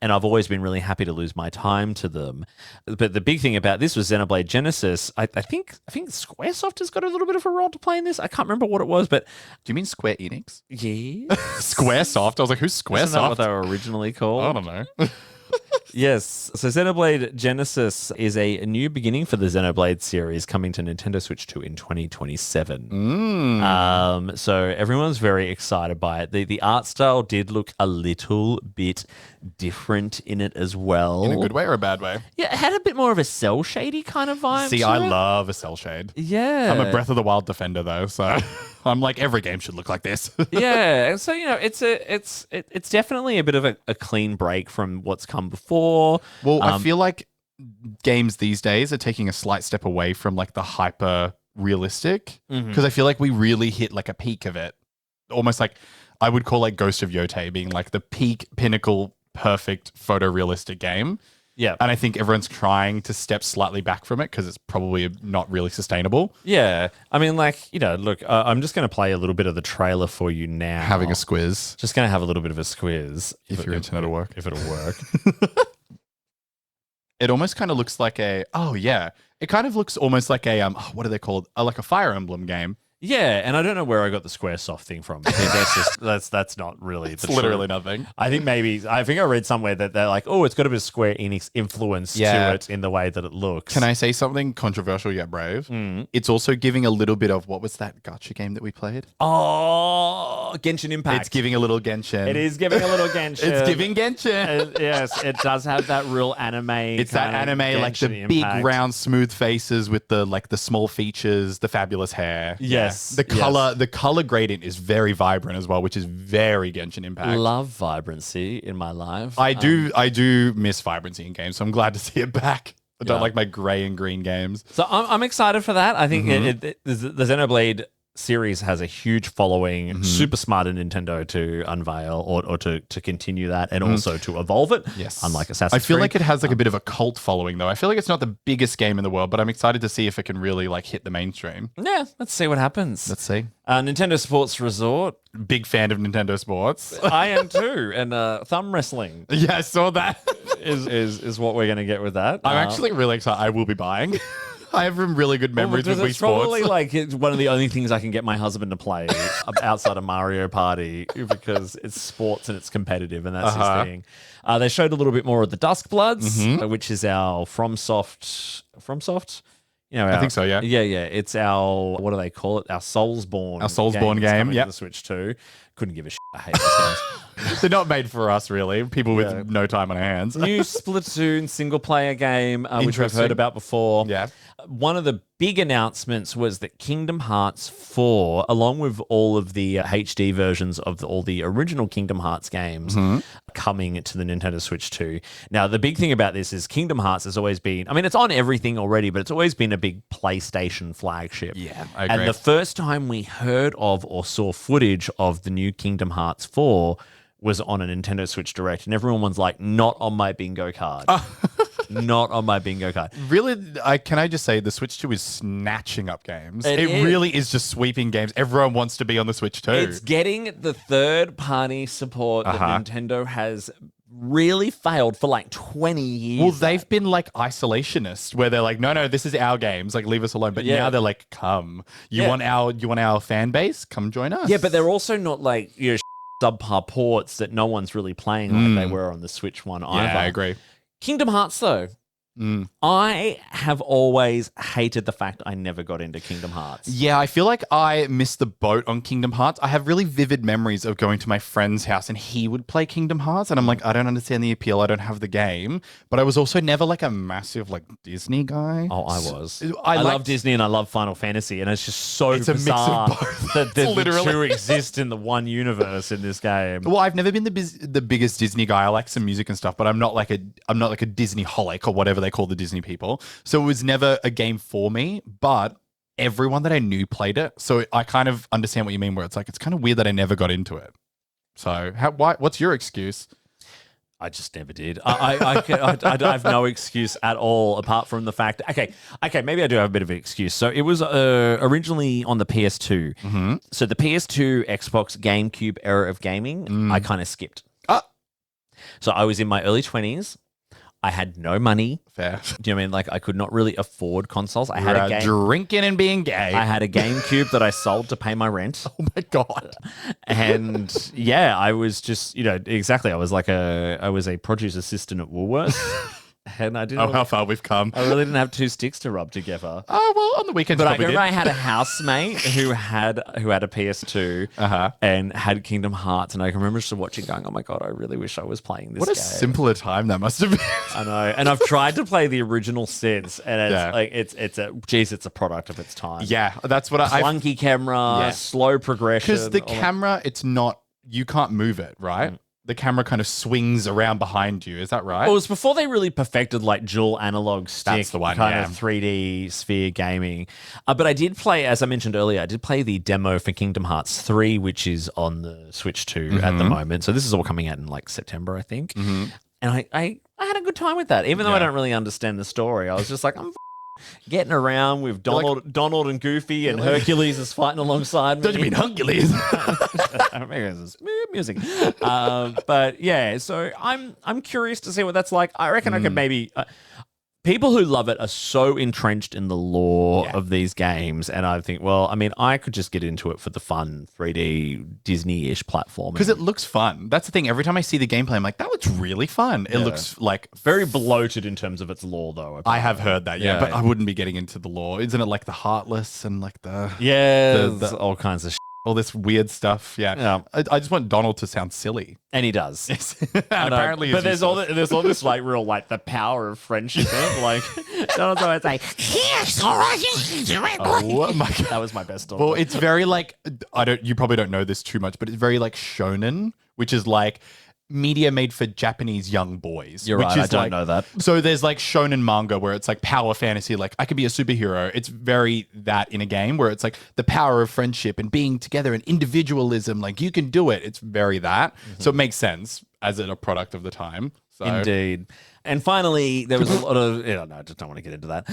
And I've always been really happy to lose my time to them. But the big thing about this was Xenoblade Genesis. I think Squaresoft has got a little bit of a role to play in this. I can't remember what it was, but Do you mean Square Enix? yeah. Squaresoft? I was like, who's Isn't that Squaresoft? what they were originally called? I don't know. Yes. So Xenoblade Genesis is a new beginning for the Xenoblade series coming to Nintendo Switch 2 in 2027. So everyone's very excited by it. The art style did look a little bit different in it as well. In a good way or a bad way? Yeah, it had a bit more of a cell shady kind of vibe. See, to I it. love a cell shade. Yeah. I'm a Breath of the Wild defender, though, so I'm like, every game should look like this. Yeah, and so it's definitely a bit of a clean break from what's come before. Well, I feel like games these days are taking a slight step away from like the hyper realistic because I feel like we really hit like a peak of it. Almost like I would call like Ghost of Yotei being like the peak, pinnacle, perfect photorealistic game. Yeah. And I think everyone's trying to step slightly back from it because it's probably not really sustainable. Yeah. I mean, like, look, I'm just going to play a little bit of the trailer for you now. Having a squiz. Just going to have a little bit of a squiz. If your internet will work. If it'll work. It almost kind of looks like it kind of looks almost like a, what are they called? Like a Fire Emblem game. Yeah, and I don't know where I got the Squaresoft thing from. That's not really. It's literally nothing. I think I read somewhere that they're like, oh, it's got a bit of Square Enix influence to it in the way that it looks. Can I say something controversial yet brave? It's also giving a little bit of, what was that gacha game that we played? Oh, Genshin Impact. It's giving a little Genshin. It is giving a little Genshin. It's giving Genshin. Yes, it does have that real anime. It's that anime, like the Genshin big Impact. round smooth faces with the small features, the fabulous hair. Yes. The color gradient is very vibrant as well, which is very Genshin Impact. Love vibrancy in my life. I do miss vibrancy in games, so I'm glad to see it back. I don't Yeah. like my gray and green games. So I'm excited for that. I think the Xenoblade series has a huge following. Super smart of Nintendo to unveil or to continue that and also to evolve it. Yes. Unlike Assassin's I feel Creed. like it has like a bit of a cult following though. I feel like it's not the biggest game in the world, but I'm excited to see if it can really like hit the mainstream. Yeah, let's see what happens. Let's see. Nintendo Sports Resort. Big fan of Nintendo Sports. I am too. And thumb wrestling Yeah, I saw that. is what we're going to get with that. I'm actually really excited. I will be buying. I have some really good memories with Wii it's probably Sports. like it's one of the only things I can get my husband to play outside of Mario Party because it's sports and it's competitive and that's his thing. They showed a little bit more of the Dusk Bloods, which is our FromSoft. I think so, yeah. Yeah. It's our, what do they call it? Our Soulsborne. Our Soulsborne game, Yep. yep. The Switch 2. Couldn't give a shit. I hate those games. They're not made for us, really. People with no time on our hands. New Splatoon single player game, which we've Interesting. heard about before. Yeah. One of the big announcements was that Kingdom Hearts 4, along with all of the HD versions of all the original Kingdom Hearts games, coming to the Nintendo Switch 2. Now, the big thing about this is Kingdom Hearts has always been, I mean, it's on everything already, but it's always been a big PlayStation flagship. Yeah, I agree. And the first time we heard of or saw footage of the new Kingdom Hearts 4 was on a Nintendo Switch Direct, and everyone was like, not on my bingo card. Not on my bingo card. Really, can I just say the Switch 2 is snatching up games. It is. Really is just sweeping games. Everyone wants to be on the Switch 2. It's getting the third-party support that Nintendo has really failed for like 20 years. Well, they've been like isolationist, where they're like, no, this is our games, like leave us alone. But now they're like, come, you want our fan base? Come join us. Yeah, but they're also not like subpar ports that no one's really playing like they were on the Switch one either. Yeah, I agree. Kingdom Hearts, though. I have always hated the fact I never got into Kingdom Hearts. Yeah, I feel like I missed the boat on Kingdom Hearts. I have really vivid memories of going to my friend's house and he would play Kingdom Hearts. And I'm like, I don't understand the appeal. I don't have the game. But I was also never like a massive like Disney guy. Oh, I was. I love liked- Disney and I love Final Fantasy. And it's just so It's a mix of bizarre both. that the Literally. two exist in the one universe in this game. Well, I've never been the biggest Disney guy. I like some music and stuff, but I'm not like a Disney holic or whatever they call the Disney people. So it was never a game for me, but everyone that I knew played it. So I kind of understand what you mean, where it's like, it's kind of weird that I never got into it. So what's your excuse? I just never did. I have no excuse at all apart from the fact. Okay, maybe I do have a bit of an excuse. So it was originally on the PS2. So the PS2, Xbox, GameCube era of gaming, I kind of skipped. So I was in my early 20s. I had no money. Fair. Do you know what I mean? Like I could not really afford consoles. I You're had a game. drinking and being gay. I had a GameCube that I sold to pay my rent. Oh my God. And yeah, I was just, exactly. I was a produce assistant at Woolworths. And I didn't. Oh, how far we've come. I really didn't have two sticks to rub together. Oh, well, on the weekends, But I probably remember I did. had a housemate who had a PS2 and had Kingdom Hearts, and I can remember just watching, going, "Oh my God, I really wish I was playing this." What a game. simpler time that must have been. I know, and I've tried to play the original since, and it's it's a product of its time. Yeah, that's what I. Clunky camera, Yeah. slow progression. Because the all that. camera, it's not. You can't move it, right? the camera kind of swings around behind you. Is that right? Well, it was before they really perfected like dual analog stick That's the one, kind yeah. of 3D sphere gaming. But I did play, as I mentioned earlier, I did play the demo for Kingdom Hearts 3, which is on the Switch 2 at the moment. So this is all coming out in like September, I think. And I had a good time with that, even though I don't really understand the story. I was just like, I'm getting around with Donald and Goofy, and Hercules is fighting alongside me. Don't you mean Hercules? Maybe it's music. But yeah, so I'm curious to see what that's like. I reckon I could maybe. People who love it are so entrenched in the lore of these games, and I think, well, I mean, I could just get into it for the fun 3D Disney-ish platform. Because it looks fun. That's the thing. Every time I see the gameplay, I'm like, that looks really fun. It looks like very bloated in terms of its lore, though. I have heard that, but I wouldn't be getting into the lore. Isn't it like the Heartless and like the there's all kinds of all this weird stuff? Yeah. I just want Donald to sound silly. And he does. Apparently, but there's all this like real like the power of friendship in it. Like Donald's always like, oh my God. That was my best story. Well, it's very like you probably don't know this too much, but it's very like shonen, which is like media made for Japanese young boys. You're right, I don't know that. So there's like shonen manga where it's like power fantasy, like I could be a superhero. It's very that in a game where it's like the power of friendship and being together and individualism, like you can do it. It's very that. So it makes sense as a product of the time. So. Indeed. And finally, there was a lot of... no, I just don't want to get into that.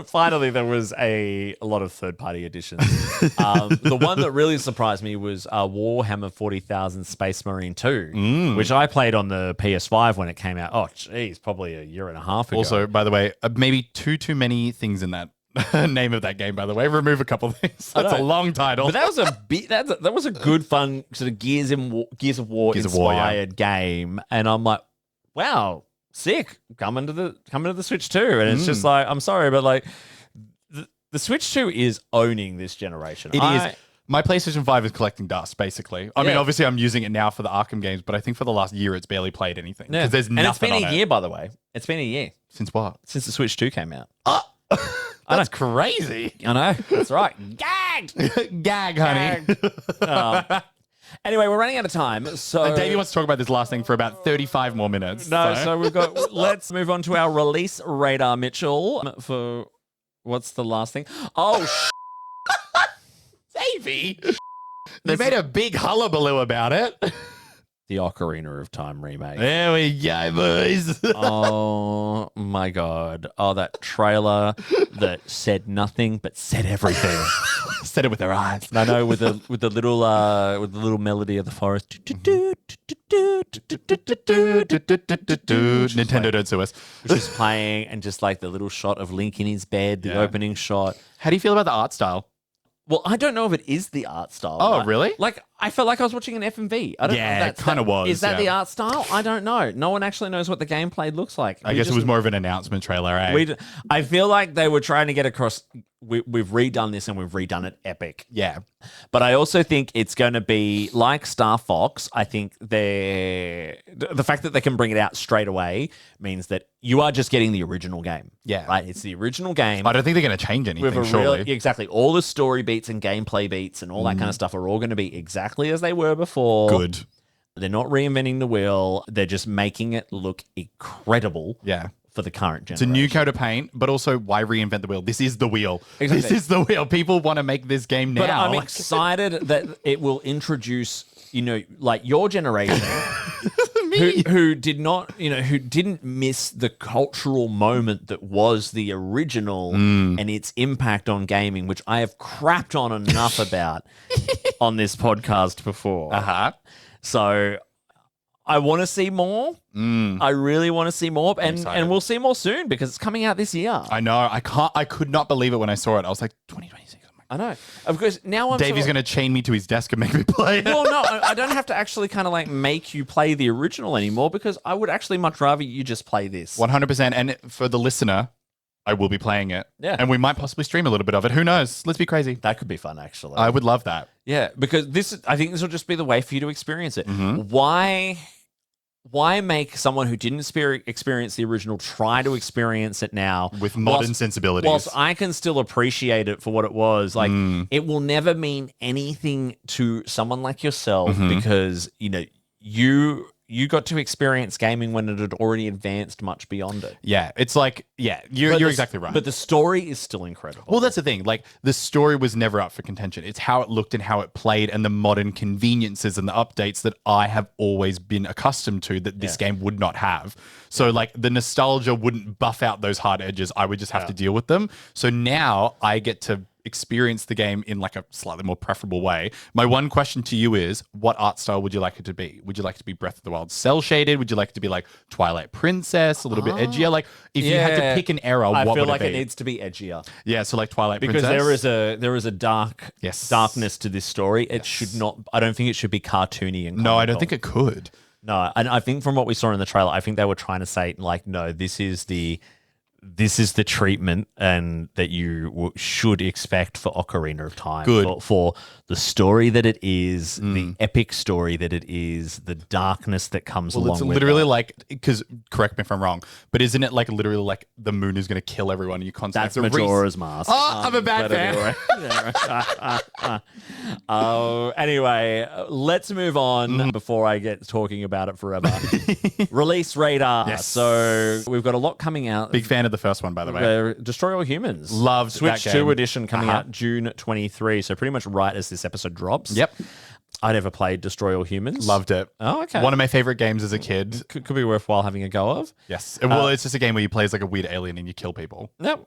Finally, there was a lot of third-party editions. The one that really surprised me was Warhammer 40,000 Space Marine 2, which I played on the PS5 when it came out. Oh, geez, probably a year and a half ago. Also, by the way, maybe too many things in that name of that game, by the way. Remove a couple of things. That's a long title. But that was that was a good, fun sort of Gears of War inspired game. And I'm like, wow, sick. Coming to the Switch 2. And it's just like, I'm sorry, but like the Switch 2 is owning this generation. It is. My PlayStation 5 is collecting dust, basically. I mean, obviously I'm using it now for the Arkham games, but I think for the last year it's barely played anything. Because there's nothing on it. And it's been a year, by the way. It's been a year. Since what? Since the Switch 2 came out. That's crazy. I know. That's right. Gagged! Gag, honey. Anyway, we're running out of time. So Davey wants to talk about this last thing for about 35 more minutes. So we've got... Let's move on to our release radar, Mitchell. For... What's the last thing? Oh, Davey! They made a big hullabaloo about it. The Ocarina of Time remake. There we go, boys. Oh my God. Oh, that trailer that said nothing but said everything. Said it with their eyes. I know, with the little melody of the forest. Nintendo don't sue us. Just playing, and just like the little shot of Link in his bed, the opening shot. How do you feel about the art style? Well, I don't know if it is the art style. Oh, really? Like, I felt like I was watching an FMV. I don't know if it kind of was. Is that the art style? I don't know. No one actually knows what the gameplay looks like. I guess it was more of an announcement trailer, eh? I feel like they were trying to get across, we've redone this and we've redone it epic. Yeah. But I also think it's going to be like Star Fox. I think the fact that they can bring it out straight away means that you are just getting the original game. Yeah. Right? It's the original game. I don't think they're going to change anything, surely. Exactly. All the story beats and gameplay beats and all that kind of stuff are all going to be exactly as they were before. Good. They're not reinventing the wheel. They're just making it look incredible. Yeah. For the current generation. It's a new coat of paint, but also why reinvent the wheel? This is the wheel. Exactly. This is the wheel. People want to make this game now. But I'm excited that it will introduce, like your generation who did not, who didn't miss the cultural moment that was the original and its impact on gaming, which I have crapped on enough about on this podcast before. Uh-huh. So I want to see more. I really want to see more, and we'll see more soon because it's coming out this year. I know. I could not believe it when I saw it. I was like, 2026. I know. Of course, now I'm Davey's going to chain me to his desk and make me play it. Well, no, I don't have to actually kind of like make you play the original anymore because I would actually much rather you just play this. 100%. And for the listener, I will be playing it. Yeah. And we might possibly stream a little bit of it. Who knows? Let's be crazy. That could be fun, actually. I would love that. Yeah, because I think this will just be the way for you to experience it. Mm-hmm. Why make someone who didn't experience the original try to experience it now with modern sensibilities? Whilst I can still appreciate it for what it was, like it will never mean anything to someone like yourself because you you got to experience gaming when it had already advanced much beyond it. Yeah, it's like, you're exactly right. But the story is still incredible. Well, that's the thing. Like, the story was never up for contention. It's how it looked and how it played and the modern conveniences and the updates that I have always been accustomed to that this game would not have. So, like, the nostalgia wouldn't buff out those hard edges. I would just have to deal with them. So now I get to experience the game in like a slightly more preferable way. My one question to you is, what art style would you like it to be? Would you like it to be Breath of the Wild cell shaded? Would you like it to be like Twilight Princess, a little bit edgier? Like, if you had to pick an era, what would it be? I feel like it needs to be edgier. Yeah, so like Twilight because Princess. there is a darkness to this story. It should not. I don't think it should be cartoony and no, I don't think it could. No, and I think from what we saw in the trailer, I think they were trying to say like, no, this is the treatment and that you should expect for Ocarina of Time. Good. For the story that it is, the epic story that it is, the darkness that comes along with it. It's literally like, because correct me if I'm wrong, but isn't it like literally like the moon is going to kill everyone and you constantly That's Majora's Mask. Oh, I'm a bad fan. Anyway, let's move on before I get talking about it forever. Release radar. Yes. So we've got a lot coming out. Big fan of the first one, by the way. Destroy All Humans. Loved Switch that game. 2 edition coming out June 23. So pretty much right as this episode drops. Yep. I never played Destroy All Humans. Loved it. Oh, okay. One of my favorite games as a kid. Could be worthwhile having a go of. Yes. Well, it's just a game where you play as like a weird alien and you kill people. Yep.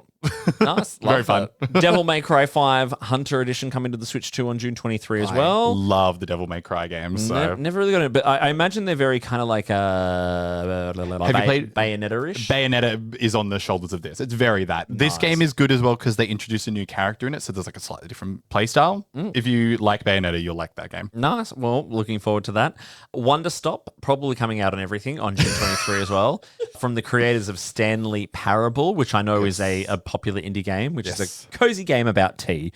Nice. Very fun. Devil May Cry 5 Hunter Edition coming to the Switch 2 on June 23 as well. Love the Devil May Cry games. So. Never really got it, but I imagine they're very kind of like Have you played Bayonetta-ish? Bayonetta is on the shoulders of this. It's very that. This game is good as well because they introduce a new character in it, so there's like a slightly different play style. If you like Bayonetta, you'll like that game. Nice. Well, looking forward to that. Wonder Stop, probably coming out on everything on June 23 as well. From the creators of Stanley Parable, which I know is a popular indie game, which is a cozy game about tea,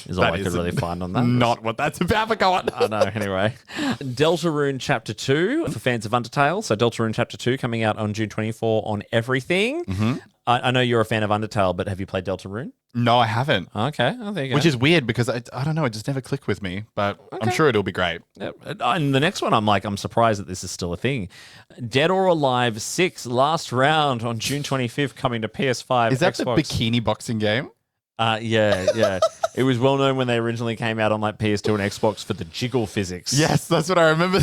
is all I could really find on that. Not what that's about, but go on. I know, anyway. Deltarune Chapter 2 for fans of Undertale. So Deltarune Chapter 2 coming out on June 24 on everything. I know you're a fan of Undertale, but have you played Deltarune? No, I haven't. Okay. Oh, there you go. Which is weird because I don't know, it just never clicked with me, but I'm sure it'll be great. And the next one, I'm surprised that this is still a thing. Dead or Alive 6 Last Round on June 25th coming to PS5. Is that Xbox. the bikini boxing game? Yeah. It was well known when they originally came out on like PS2 and Xbox for the jiggle physics. Yes, that's what I remember.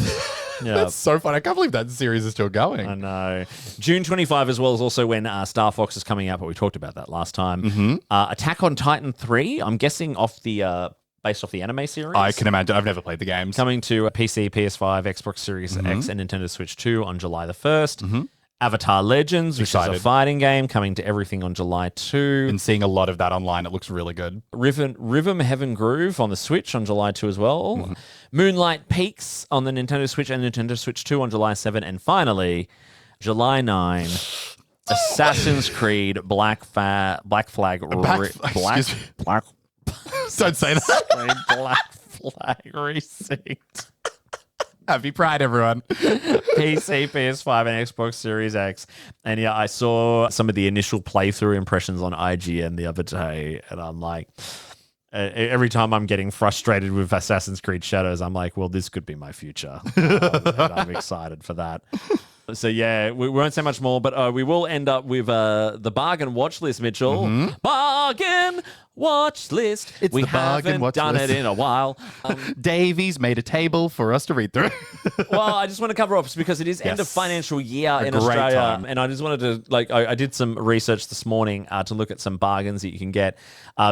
Yeah. That's so fun. I can't believe that series is still going. I know. June 25 as well is also when Star Fox is coming out, but we talked about that last time. Attack on Titan 3, I'm guessing based off the anime series. I can imagine. I've never played the games. Coming to PC, PS5, Xbox Series X, and Nintendo Switch 2 on July the 1st. Avatar Legends, which is a fighting game, coming to everything on July 2. Been seeing a lot of that online. It looks really good. Rhythm Heaven Groove on the Switch on July 2 as well. Moonlight Peaks on the Nintendo Switch and Nintendo Switch 2 on July 7. And finally, July 9, Assassin's Creed Black Flag. Don't say that. Black Flag Resynced. Happy Pride, everyone. PC, PS5, and Xbox Series X. And yeah, I saw some of the initial playthrough impressions on IGN the other day, and I'm like, every time I'm getting frustrated with Assassin's Creed Shadows, I'm like, well, this could be my future. And I'm excited for that. So yeah, we won't say much more, but we will end up with the bargain watch list, Mitchell. Bargain watch list. We haven't done it in a while. Davey's made a table for us to read through. Well, I just want to cover off because it is end of financial year in great Australia, time. and I just wanted to I did some research this morning to look at some bargains that you can get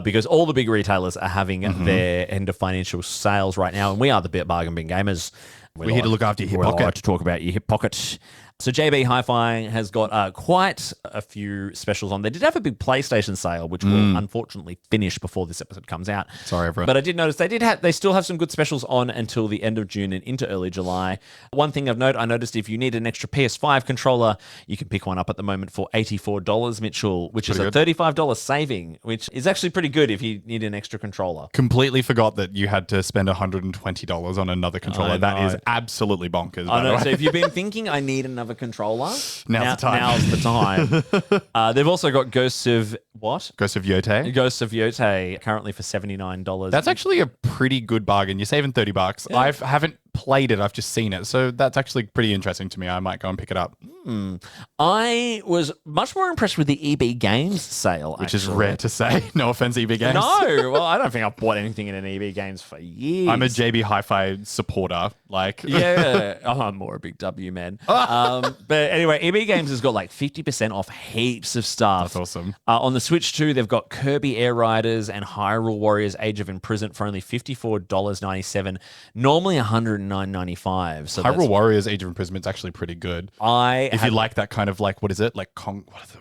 because all the big retailers are having their end of financial sales right now, and we are the Bargain Bin Gamers. We're here to look after your hip pocket. We like to talk about your hip pocket. So JB Hi-Fi has got quite a few specials on. They did have a big PlayStation sale, which will unfortunately finish before this episode comes out. Sorry, everyone. But I did notice they still have some good specials on until the end of June and into early July. One thing of note, I noticed if you need an extra PS5 controller, you can pick one up at the moment for $84, Mitchell, which is a $35 saving, which is actually pretty good if you need an extra controller. Completely forgot that you had to spend $120 on another controller. That is absolutely bonkers. I know. So if you've been thinking, I need another controller, now's the time. They've also got Ghosts of what? Ghosts of Yote. Ghosts of Yote currently for $79. That's actually a pretty good bargain. You're saving $30. I haven't played it. I've just seen it. So that's actually pretty interesting to me. I might go and pick it up. I was much more impressed with the EB Games sale, Which is rare to say. No offense, EB Games. No, well, I don't think I've bought anything in an EB Games for years. I'm a JB Hi-Fi supporter. Like, yeah, I'm more a big W man. But anyway, EB Games has got like 50% off heaps of stuff. That's awesome. On the Switch too, they've got Kirby Air Riders and Hyrule Warriors Age of Imprisonment for only $54.97, normally $109.95. So Hyrule Warriors Age of Imprisonment is actually pretty good. If you like that kind of like, what is it? Like,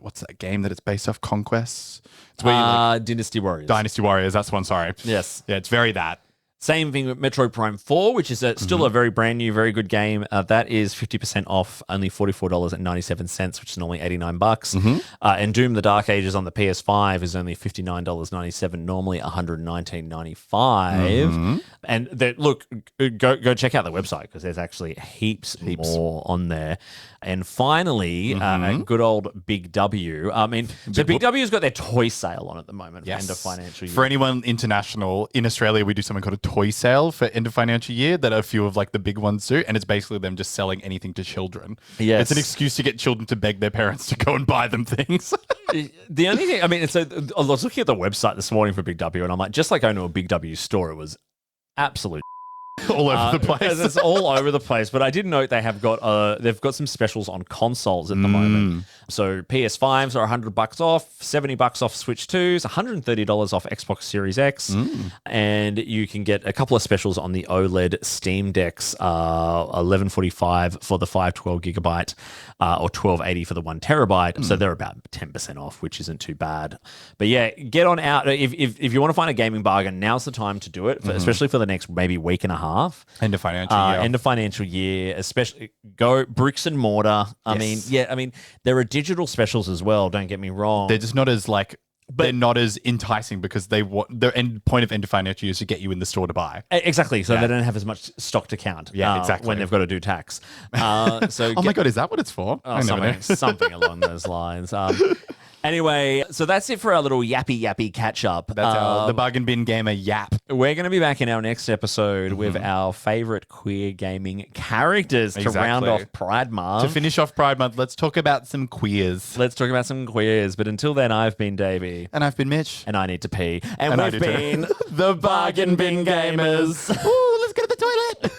what's that game that it's based off? Conquests? It's where you Dynasty Warriors. Dynasty Warriors, that's one, sorry. Yes. Yeah, it's very that. Same thing with Metroid Prime 4, which is still a very brand new, very good game. That is 50% off, only $44.97, which is normally $89. And Doom: The Dark Ages on the PS5 is only $59.97, normally $119.95. And look, go check out the website because there's actually heaps more on there. And finally, good old Big W. I mean, so Big W's got their toy sale on at the moment for end of financial year. For anyone international, in Australia, we do something called a toy sale for end of financial year that a few of like the big ones do. And it's basically them just selling anything to children. Yes. It's an excuse to get children to beg their parents to go and buy them things. The only thing, I mean, so I was looking at the website this morning for Big W and I'm like, just like going to a Big W store, it was absolute all over the place. It's all over the place. But I did note they've got some specials on consoles at the moment. So PS5s are $100 off, $70 off Switch 2s, $130 off Xbox Series X, and you can get a couple of specials on the OLED Steam Decks, $11.45 for the 512 gigabyte, or $12.80 for the 1 terabyte. So they're about 10% off, which isn't too bad. But yeah, get on out. If you want to find a gaming bargain, now's the time to do it, especially for the next maybe week and a half. End of financial year. End of financial year, especially go bricks and mortar. I mean, there are digital specials as well. Don't get me wrong. They're just not as like, they're not as enticing because their point of end of financial year is to get you in the store to buy. Exactly. So they don't have as much stock to count. Yeah, exactly. When they've got to do tax. My God, is that what it's for? Something along those lines. Anyway, so that's it for our little yappy catch up. That's the Bargain Bin Gamer yap. We're going to be back in our next episode with our favorite queer gaming characters to round off Pride Month. To finish off Pride Month, let's talk about some queers. But until then, I've been Davey. And I've been Mitch. And I need to pee. And we've been the Bargain Bin Gamers. Ooh, let's go to the toilet.